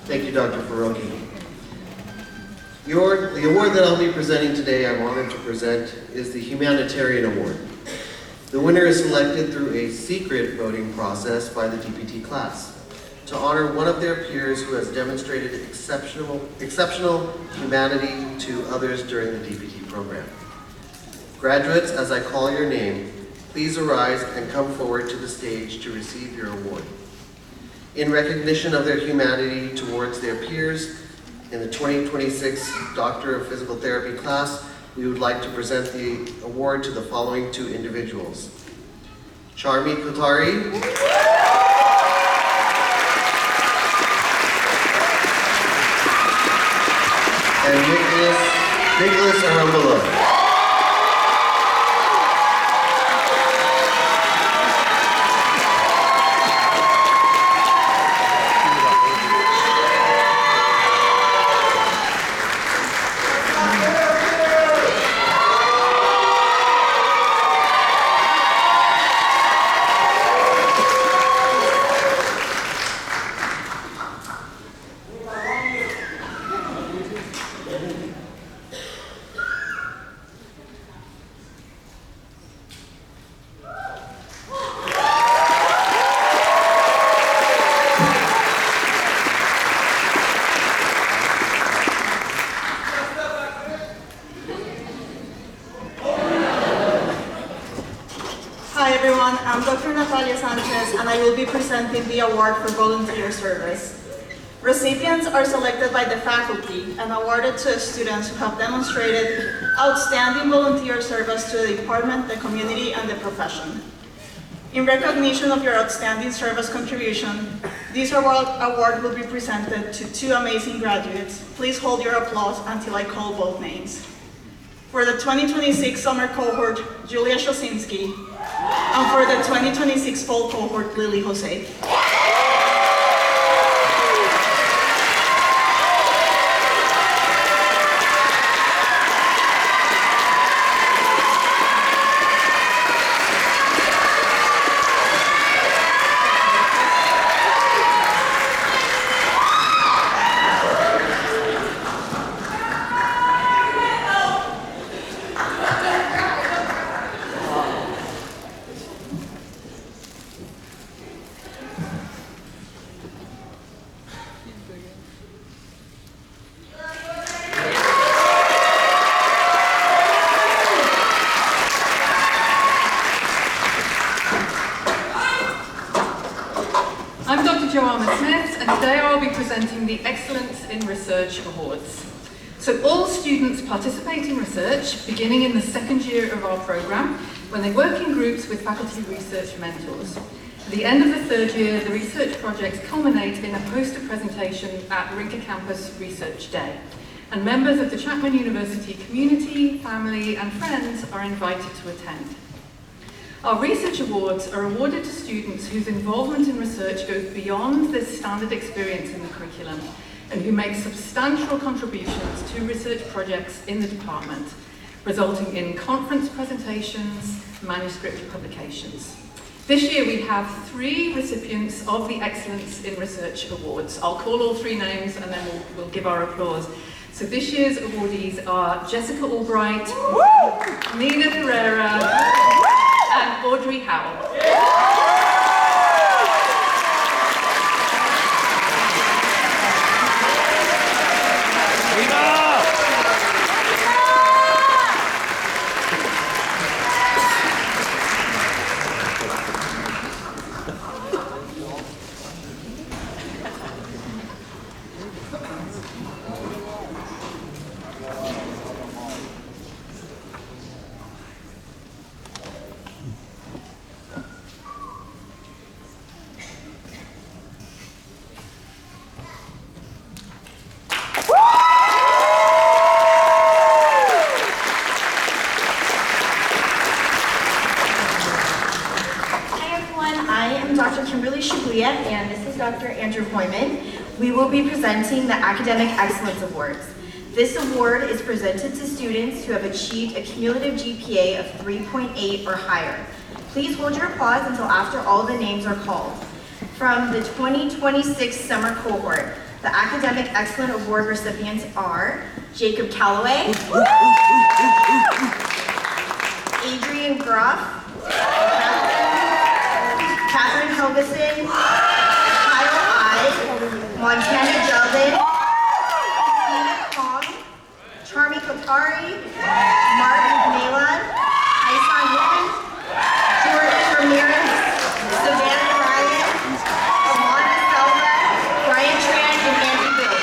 Thank you, Dr. Faroki. The award that I'll be presenting today, I'm honored to present, is the Humanitarian Award. The winner is selected through a secret voting process by the DPT class to honor one of their peers who has demonstrated exceptional humanity to others during the DPT program. Graduates, as I call your name, please arise and come forward to the stage to receive your award. In recognition of their humanity towards their peers, in the 2026 Doctor of Physical Therapy class, we would like to present the award to the following two individuals. Charmi Kotari and Nicholas Arambolo. I'm Dr. Natalia Sanchez, and I will be presenting the award for volunteer service. Recipients are selected by the faculty and awarded to students who have demonstrated outstanding volunteer service to the department, the community, and the profession. In recognition of your outstanding service contribution, this award will be presented to two amazing graduates. Please hold your applause until I call both names. For the 2026 summer cohort, Julia Shosinski, and for the 2026 fall cohort, Lily Jose. Dr. Joanna Smith, and today I will be presenting the Excellence in Research Awards. So all students participate in research, beginning in the second year of our program, when they work in groups with faculty research mentors. At the end of the third year, the research projects culminate in a poster presentation at Rinker Campus Research Day. And members of the Chapman University community, family, and friends are invited to attend. Our research awards are awarded to students whose involvement in research goes beyond their standard experience in the curriculum and who make substantial contributions to research projects in the department, resulting in conference presentations, manuscript publications. This year we have 3 recipients of the Excellence in Research Awards. I'll call all 3 names and then we'll give our applause. So this year's awardees are Jessica Albright, Nina Ferreira, and Audrey Howell. And this is Dr. Andrew Hoyman. We will be presenting the Academic Excellence Awards. This award is presented to students who have achieved a cumulative GPA of 3.8 or higher. Please hold your applause until after all the names are called. From the 2026 summer cohort, the Academic Excellence Award recipients are Jacob Calloway, Adrian Groff, Catherine Helgeson, Kyle I, Montana Jeldon, Tina Kong, Charmy Kotari, Mark Malon, Tyson Yen, Jordan Ramirez, Savannah Ryan, Amanda Selva, Brian Tran, and Andy Bill.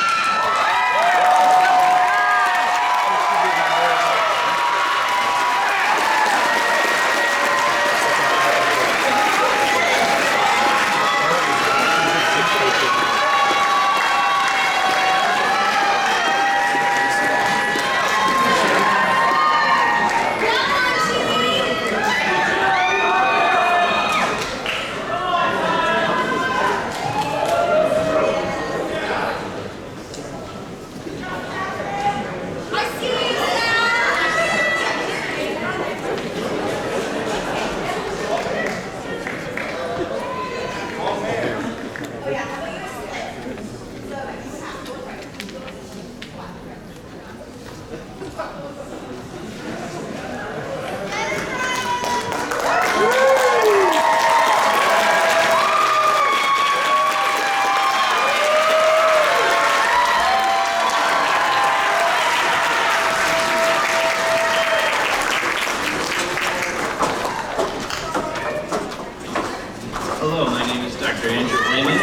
Hello, my name is Dr. Andrew Hoyman.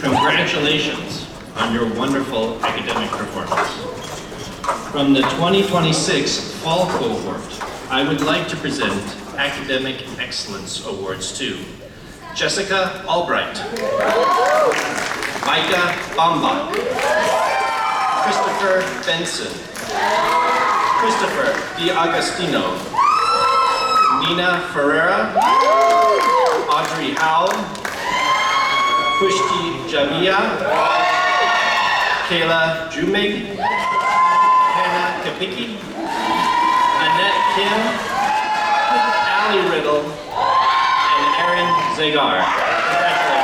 Congratulations on your wonderful academic performance. From the 2026 fall cohort, I would like to present Academic Excellence Awards to Jessica Albright, Micah Bamba, Christopher Benson, Christopher D'Agostino, Nina Ferreira, Audrey Howell, Pushti Jamia, Kayla Jumig, Hannah Kapicki, Annette Kim, Ali Riddle, and Aaron Zagar. Congratulations.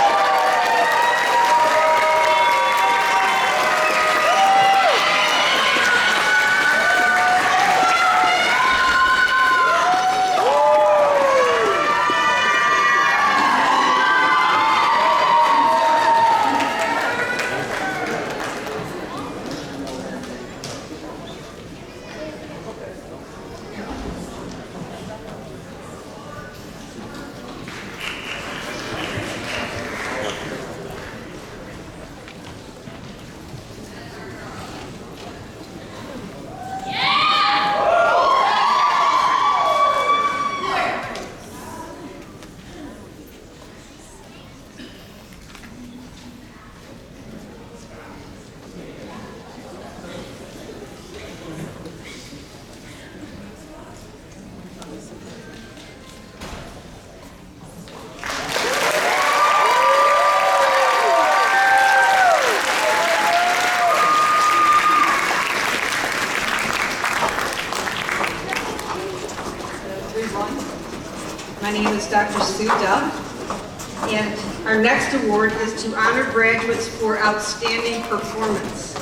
name is Dr. Sue Duff, and our next award is to honor graduates for outstanding performance,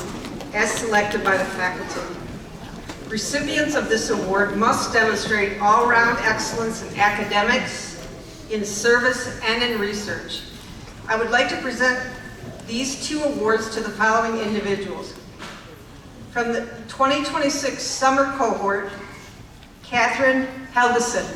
as selected by the faculty. Recipients of this award must demonstrate all-round excellence in academics, in service, and in research. I would like to present these two awards to the following individuals. From the 2026 summer cohort, Catherine Helgeson.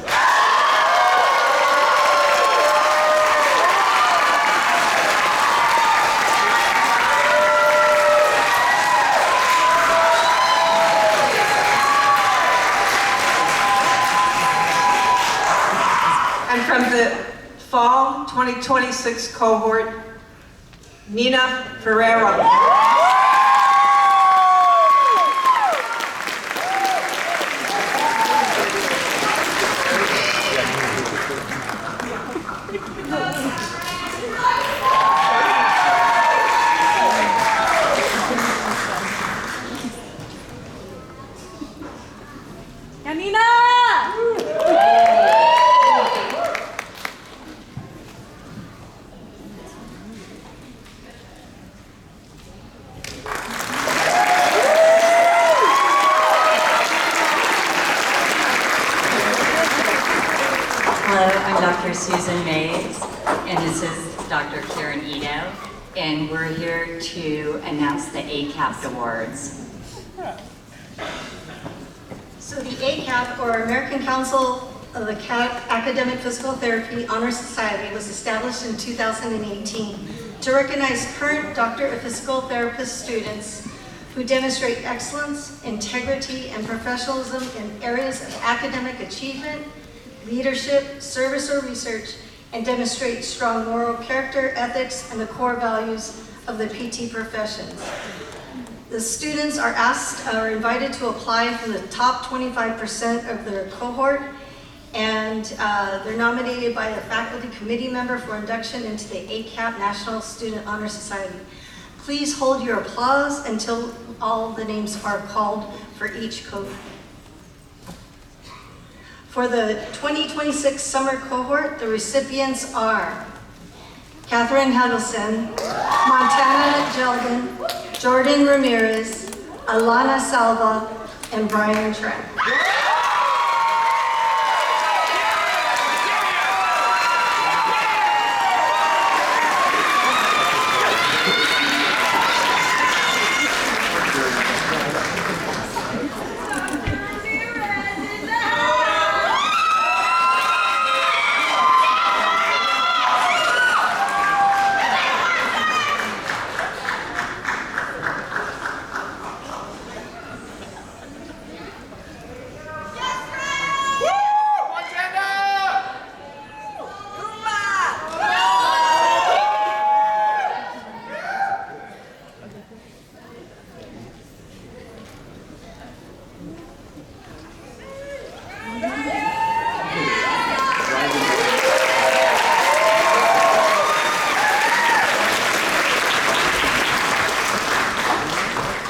And from the fall 2026 cohort, Nina Ferreira. Susan Mays, and this is Dr. Karen Ito, and we're here to announce the ACAP Awards. So the ACAP, or American Council of the Academic Physical Therapy Honor Society, was established in 2018 to recognize current Doctor of Physical Therapist students who demonstrate excellence, integrity, and professionalism in areas of academic achievement, leadership, service, or research, and demonstrate strong moral character, ethics, and the core values of the PT professions. The students are invited to apply from the top 25% of their cohort, and they're nominated by a faculty committee member for induction into the ACAP National Student Honor Society. Please hold your applause until all the names are called for each cohort. For the 2026 summer cohort, the recipients are Catherine Huddleston, Montana Jelgen, Jordan Ramirez, Alana Salva, and Brian Trent.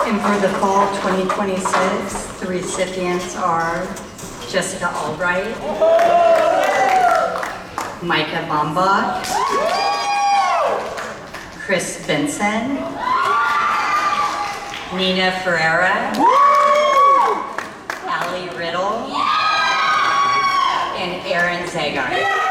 And for the fall 2026, the recipients are Jessica Albright, Micah Bombach, Chris Benson, Nina Ferreira, Allie Riddle, and Aaron Zagar.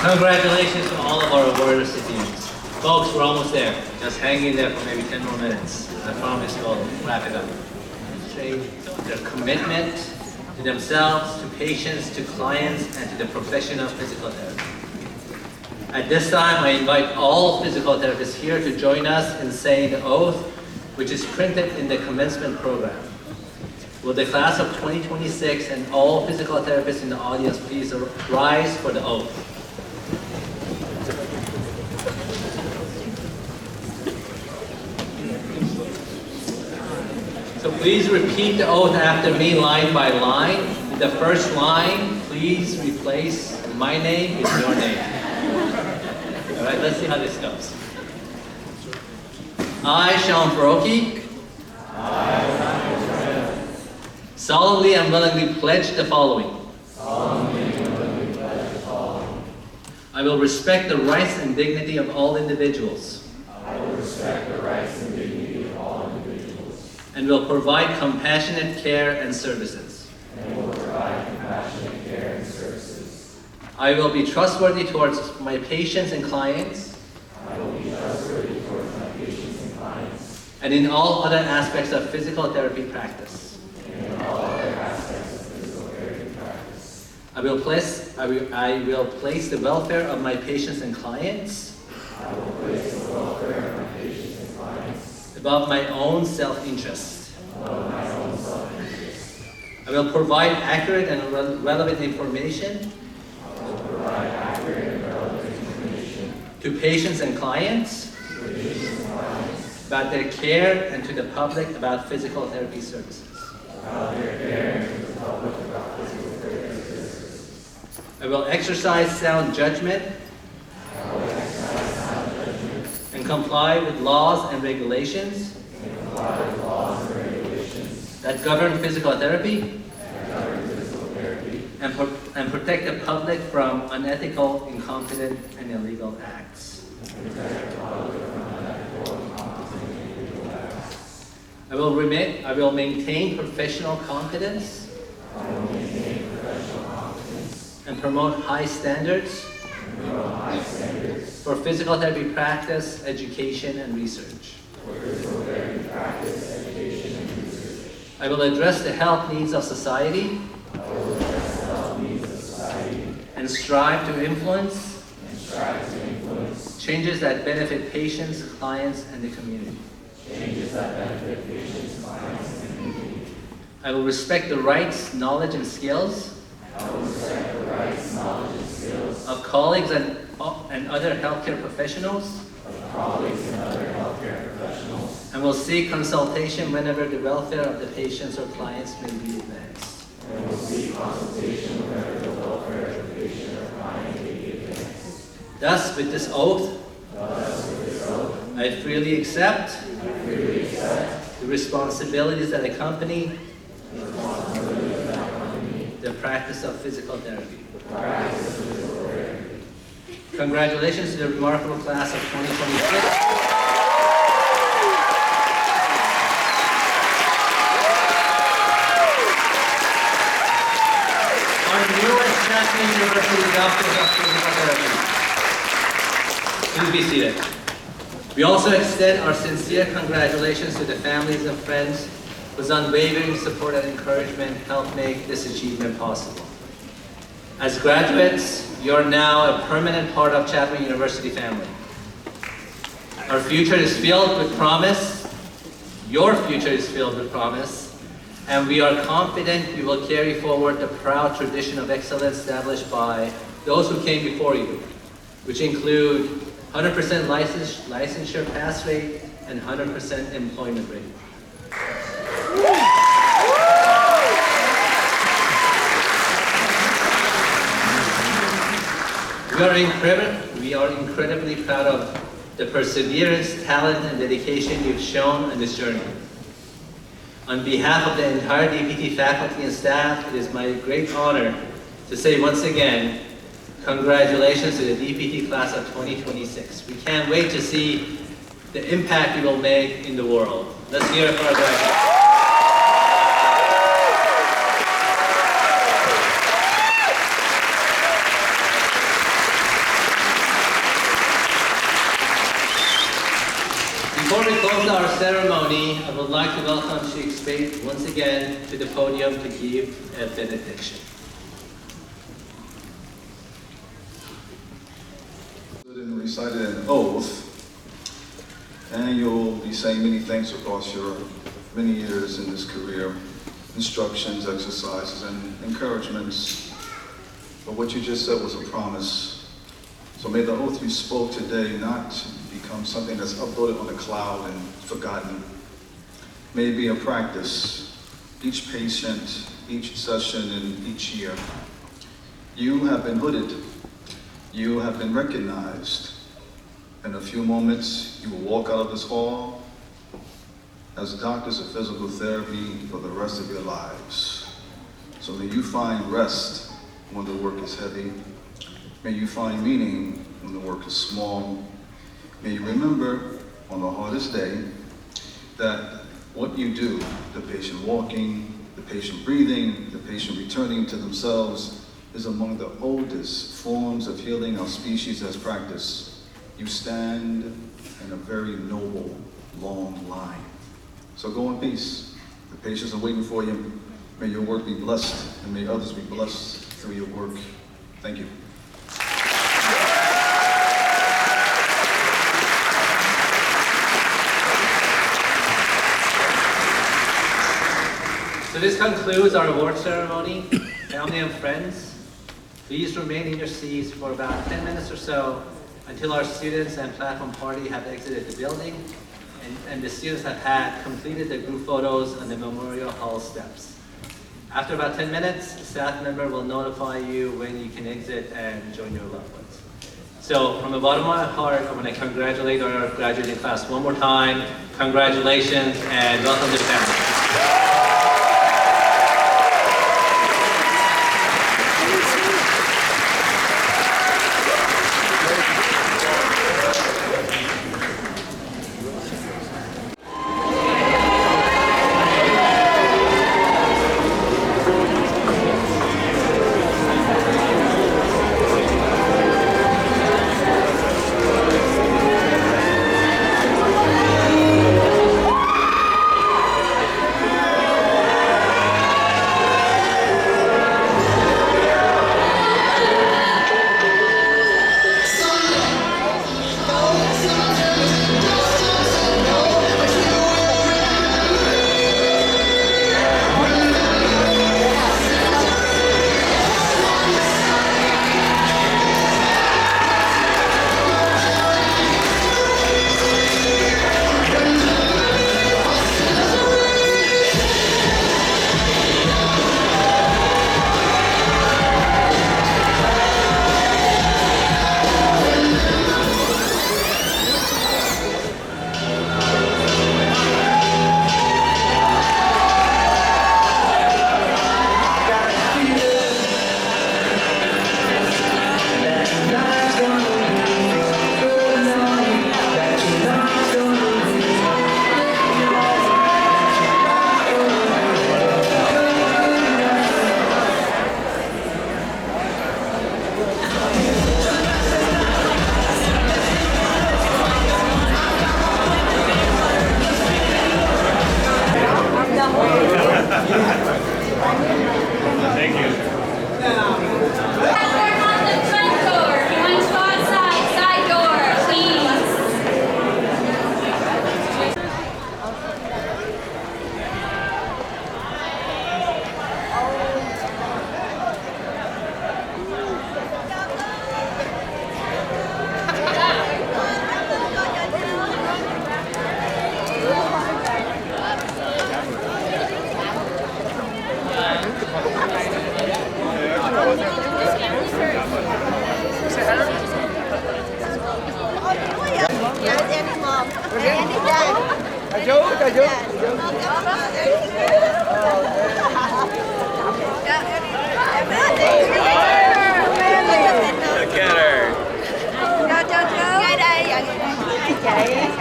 Congratulations to all of our award recipients. Folks, we're almost there. Just hang in there for maybe 10 more minutes. I promise we'll wrap it up. demonstrate their commitment to themselves, to patients, to clients, and to the profession of physical therapy. At this time, I invite all physical therapists here to join us in saying the oath, which is printed in the commencement program. Will the class of 2026 and all physical therapists in the audience please rise for the oath? So please repeat the oath after me line by line. In the first line, please replace my name with your name. All right, let's see how this goes. I, Sean Baroki, solemnly and willingly pledge the following. I will respect the rights and dignity of all individuals. And will provide compassionate care and services. I will be trustworthy towards my patients and clients. And in all other aspects of physical therapy practice. I will place the welfare of my patients and clients above my own self-interest. I will provide accurate and relevant information to patients and clients about their care and to the public about physical therapy services. I will exercise sound judgment and comply with laws and regulations that govern physical therapy and protect the public from unethical, incompetent, and illegal acts. I will maintain professional competence and promote high standards for physical therapy practice, education, and research. I will address the health needs of society and strive to influence changes that benefit patients, clients, and the community. I will respect the rights, knowledge, and skills of colleagues and other healthcare professionals, and will seek consultation whenever the welfare of the patients or clients may be advanced. Thus, with this oath, I freely accept the responsibilities that accompany the practice of physical therapy. Congratulations to the remarkable class of 2026. Our newest Chapman University Doctors of Physical Therapy. Please be seated. We also extend our sincere congratulations to the families and friends whose unwavering support and encouragement helped make this achievement possible. As graduates, you're now a permanent part of Chapman University family. Our future is filled with promise. Your future is filled with promise. And we are confident you will carry forward the proud tradition of excellence established by those who came before you, which include 100% licensure pass rate and 100% employment rate. We are incredibly proud of the perseverance, talent, and dedication you've shown on this journey. On behalf of the entire DPT faculty and staff, it is my great honor to say once again, congratulations to the DPT class of 2026. We can't wait to see the impact you will make in the world. Let's hear it for our graduates. Before we close our ceremony, I would like to welcome Sheikh Spade once again to the podium to give a benediction. And recited an oath, and you'll be saying many things across your many years in this career, instructions, exercises, and encouragements. But what you just said was a promise. So may the oath you spoke today not become something that's uploaded on the cloud and forgotten. May it be a practice, each patient, each session, and each year. You have been hooded. You have been recognized. In a few moments, you will walk out of this hall as doctors of physical therapy for the rest of your lives. So may you find rest when the work is heavy. May you find meaning when the work is small. May you remember on the hardest day that what you do, the patient walking, the patient breathing, the patient returning to themselves, is among the oldest forms of healing our species has practiced. You stand in a very noble, long line. So go in peace. The patients are waiting for you. May your work be blessed, and may others be blessed through your work. Thank you. So this concludes our award ceremony. Family and friends, please remain in your seats for about 10 minutes or so until our students and platform party have exited the building and the students have completed the group photos on the Memorial Hall steps. After about 10 minutes, a staff member will notify you when you can exit and join your loved ones. So from the bottom of my heart, I want to congratulate our graduating class one more time. Congratulations and welcome to the family.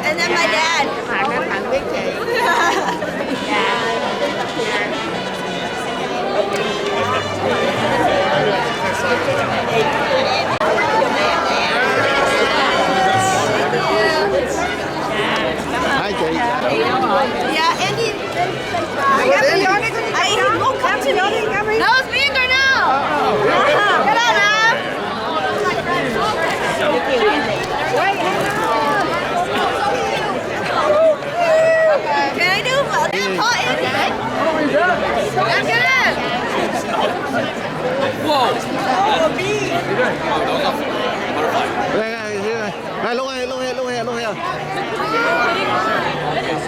And then my dad. Hi,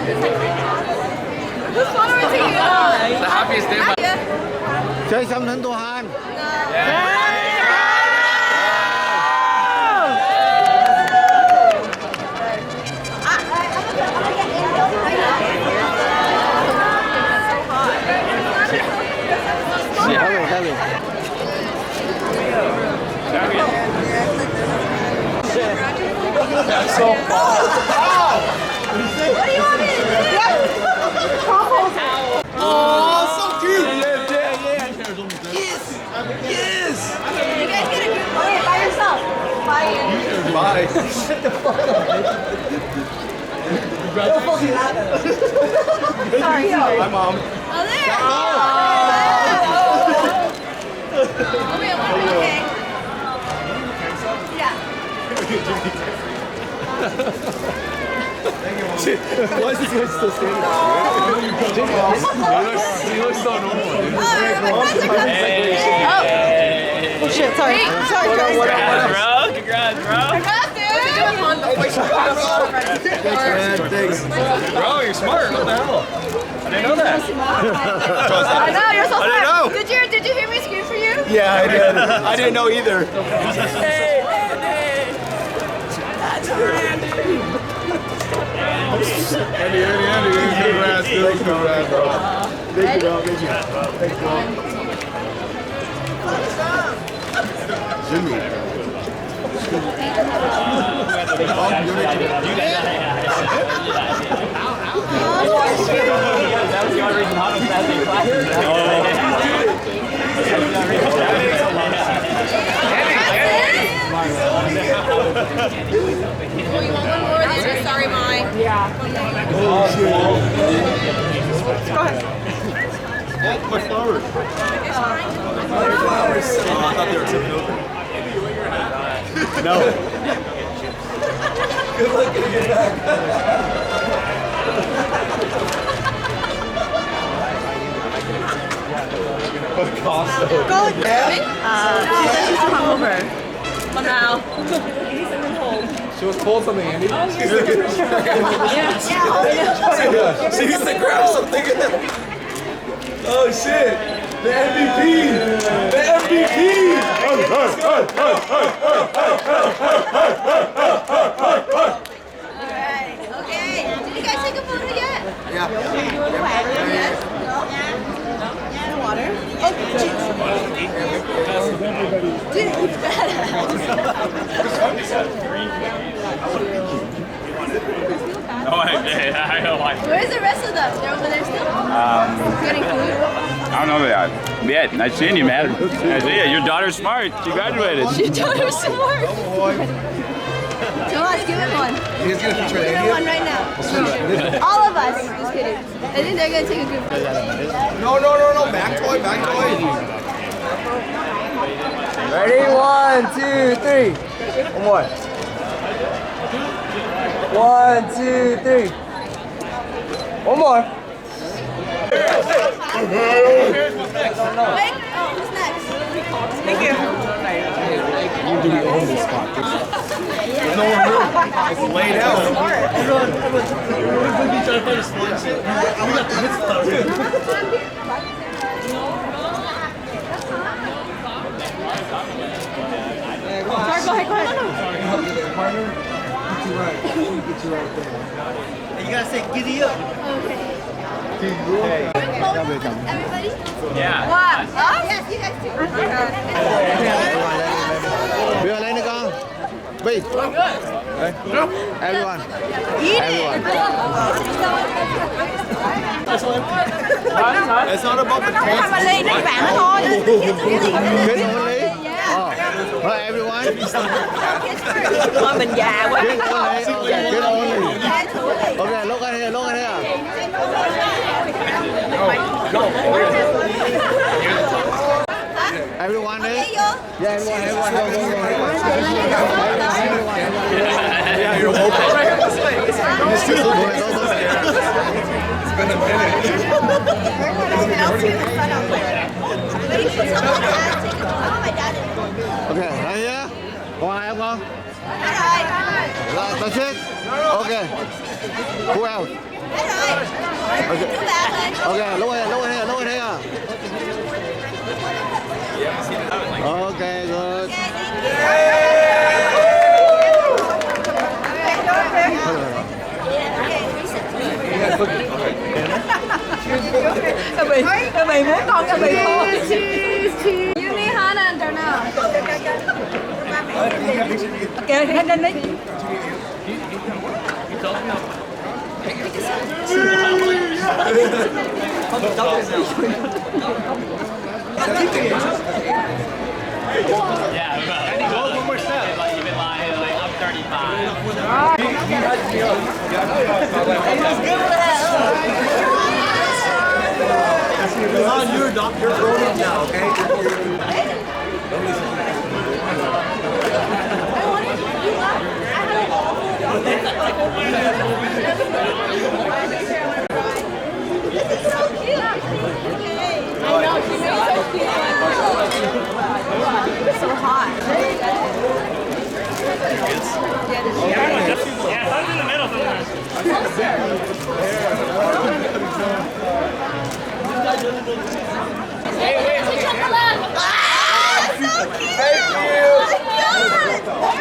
Who's following to you? It's the happiest day of my life. ช่วยสำนึกตัวหัน That's so fun. What do you want me to do? Oh, so cute. Yes. Yes. You guys get a group. Okay, by yourself. Bye. Shut the fuck up. Don't fucking laugh at us. Sorry. Hi, Mom. Oh, there. Okay. Yeah. Why is this guy still standing there? He looks so normal, dude. Oh, shit, sorry. Sorry, guys. Congrats, bro. Congrats, bro. Thanks. Bro, you're smart. What the hell? I didn't know that. I know, you're so smart. I didn't know. Did you hear me scream for you? Yeah, I did. I didn't know either. Hey, Andy. That's Randy. Andy. Congrats, dude. Congrats, bro. Thank you, bro. Thanks, bro. Jimmy. That was the only reason Hot was passing Oh, you want one more of these? Sorry, mine. Yeah. Oh, shit. Go ahead. Oh, my flowers. My flowers. Oh, I thought they were tipping over. No. Good luck getting it back. Go again? She's hungover. Now. She was cold something, Andy. Yeah. She needs to grab something. Oh shit! The MVP! The MVP! Alright, okay. Did you guys take a photo yet? Yeah. Yes? No? Water? Oh, dude, it's Oh, I know why. Where's the rest of them? They're over there still? Getting food? I don't know that. Yeah, nice seeing you, man. Yeah, your daughter's smart. She graduated. Your daughter's smart. Come on, give it one. You guys get a picture of Give it one right now. All of us. Just kidding. I think they're gonna take a group photo. No. Back toy. Ready? 1, 2, 3. One more. 1, 2, 3. One more. Wait. Oh, who's next? Thank you. You do own this spot. There's no one room. It's laid out. Everyone's going to be trying to find a slide shit. We got the hits though. Sorry, go ahead. Partner, get you right there. And you gotta say giddy up. Okay. Hey. Everybody? Yeah. What? Yes, you guys too. Đưa lên đi con. Bi. Everyone. Everyone. It's not about the Không mà ly nó bạn nó thôi. Kids only? Right, everyone? Thôi mình già quá. Kids only. Okay, look at here. Everyone in? Yeah, everyone. Yeah, you're welcome. It's been a minute. Okay, right here. Có ai không? That's it? Okay. Who else? Okay, lower here. Okay, good. Các bạn muốn con các bạn thôi. You need Hannah and Darnell. Okay, head in it. Yeah, go one more step. Like, you've been lying, like, I'm 35. You're a doctor. You're grown up now, okay? So hot. Yeah, hugs in the middle So cute! Oh my god!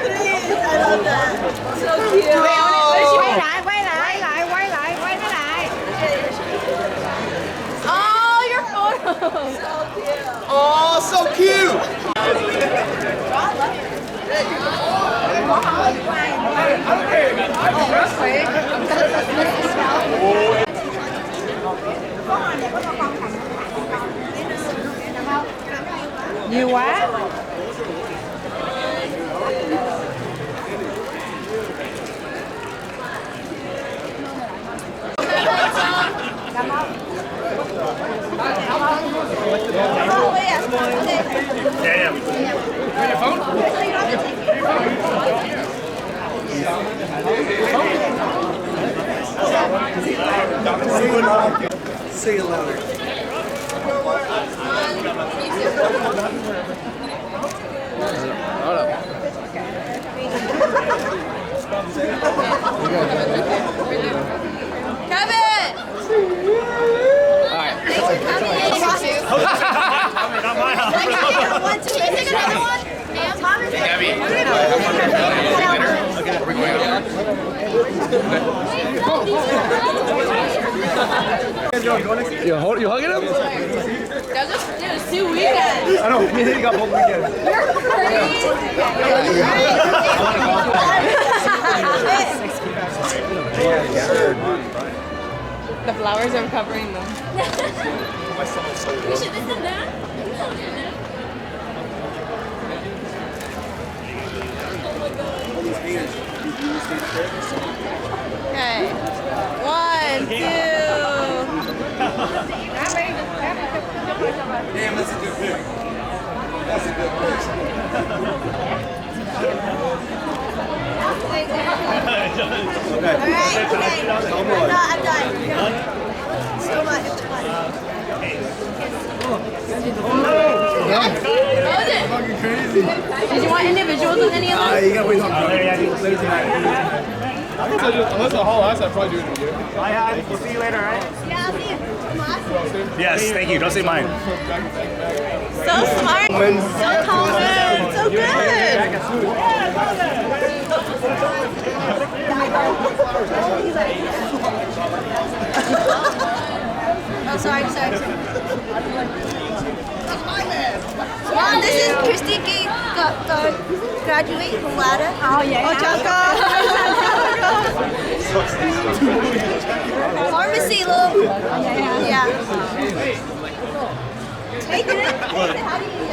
Please, I love that. So cute. Oh, your photo. So cute. Oh, so cute! Nhiều quá. Say it louder. Hold up. Kevin! Alright. Not my house. One, two, take another one. You hugging him? That was 2 weekends. I know, me and he got both weekends. You're crazy. The flowers are covering them. We should listen that. Okay. 1, 2. Damn, that's a good pick. That's a good I'm done. So much. Did you want individuals with any of them? You gotta wait later tonight. Unless the whole house, I'd probably do it again. Bye, we'll see you later, alright? Yeah, I'll see you. Yes, thank you. Don't say mine. So smart. So confident. So good. Oh, sorry. Mom, this is Christy K. Graduate from Ladder. Oh, yeah. Pharmacy, look. Yeah. Take it. How do you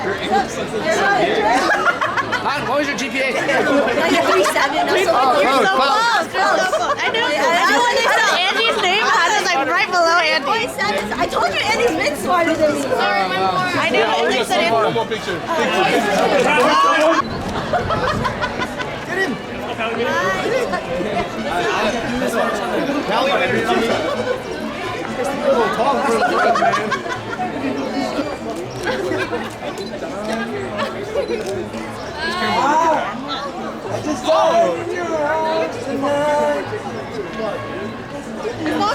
What was your GPA? Like a 3.7. You're so close. I know. Andy's name. I was like right below Andy. 3.7. I told you Andy's been smarter than me. Sorry, I knew it. One more picture. Get in.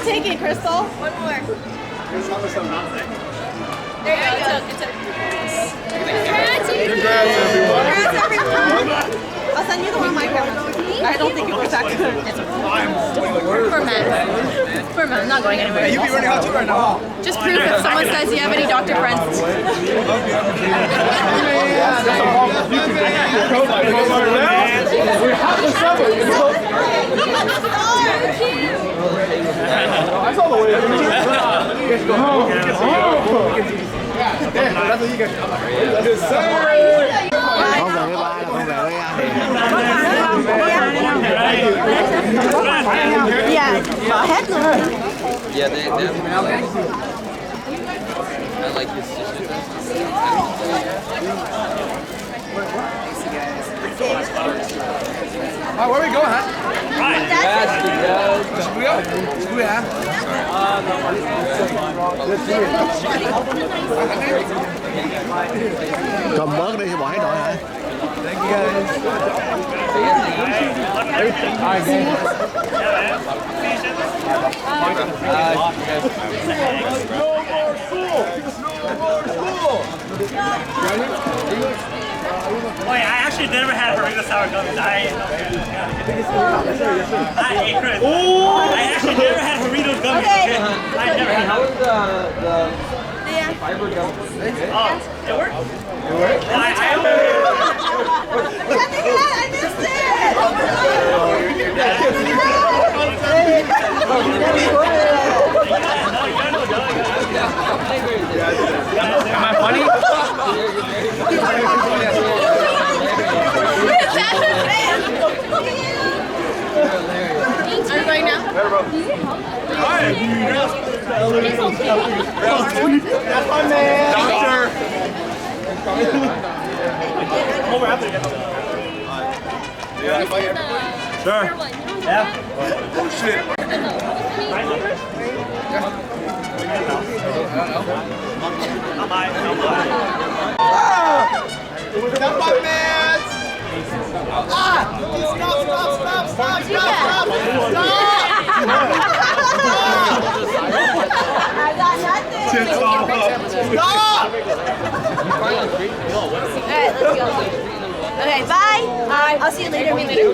take it, Crystal. One more. There you go. Congrats, everyone. I'll send you the one my camera. I don't think it was that good. For men. For men, I'm not going anywhere. Hey, you be running out too right now. Just proof if someone says you have any doctor friends. I saw the way. Let's go home. That's what you get. Yes, sir. Con về với ba là con về với anh thì. Dạ, bỏ hết luôn. Yeah, they I like this decision. Where are we going, huh? Right. Should we go? Should we have? Cầm bớt đi cho bỏ hết đội hả? Thank you guys. Alright, gang. No more school! No more school! Wait, I actually never had burrito sour gummies. Hey, Chris. I actually never had burrito gummies. Okay. I never had. How was the fiber gummies? Oh, it worked? It worked? I missed it! Am I funny? Are you going now? That's my man. Doctor. I'm over after you. Sure. Yeah. Oh shit. That's my man. I got nothing. Stop! Alright, let's go. Okay, bye. I'll see you later. Meet later.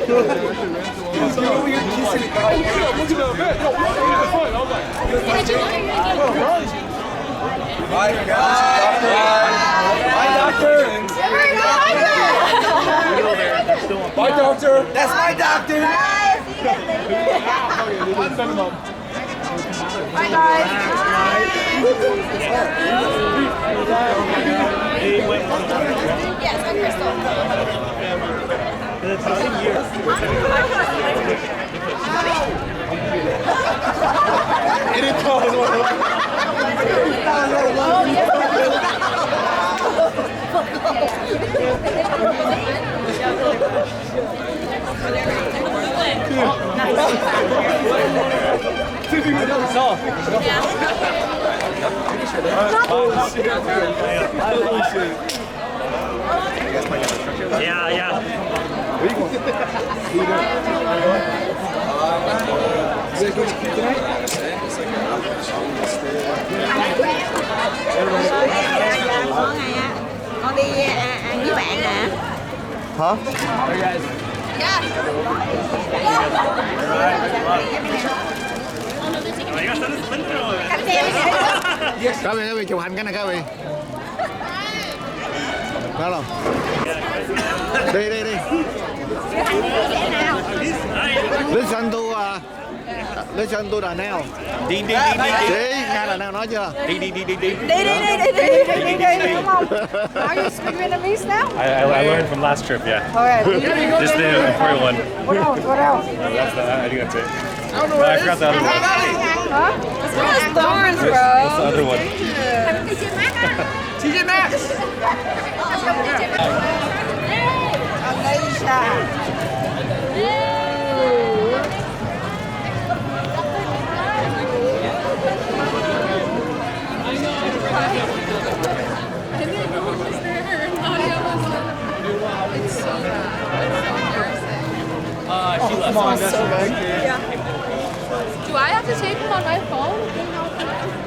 Bye, guys. Bye, doctor. Bye, doctor. That's my doctor. Bye, guys. Yes, I'm Crystal. Any cause Yeah, yeah. Con đi ăn với bạn nè. Hả? Các vị chụp hành cái này các vị. Đó không? Đi. Listen to the now. Đi. Nghe là nào nói chưa? Đi. Come on. Are you speaking Vietnamese now? I learned from last trip, yeah. Okay. Just the important one. What else? I think that's it. I forgot the other one. Huh? It's thorns, bro. What's the other one? TJ Maxx. She left. Come on, that's so bad. Do I have to tape them on my phone?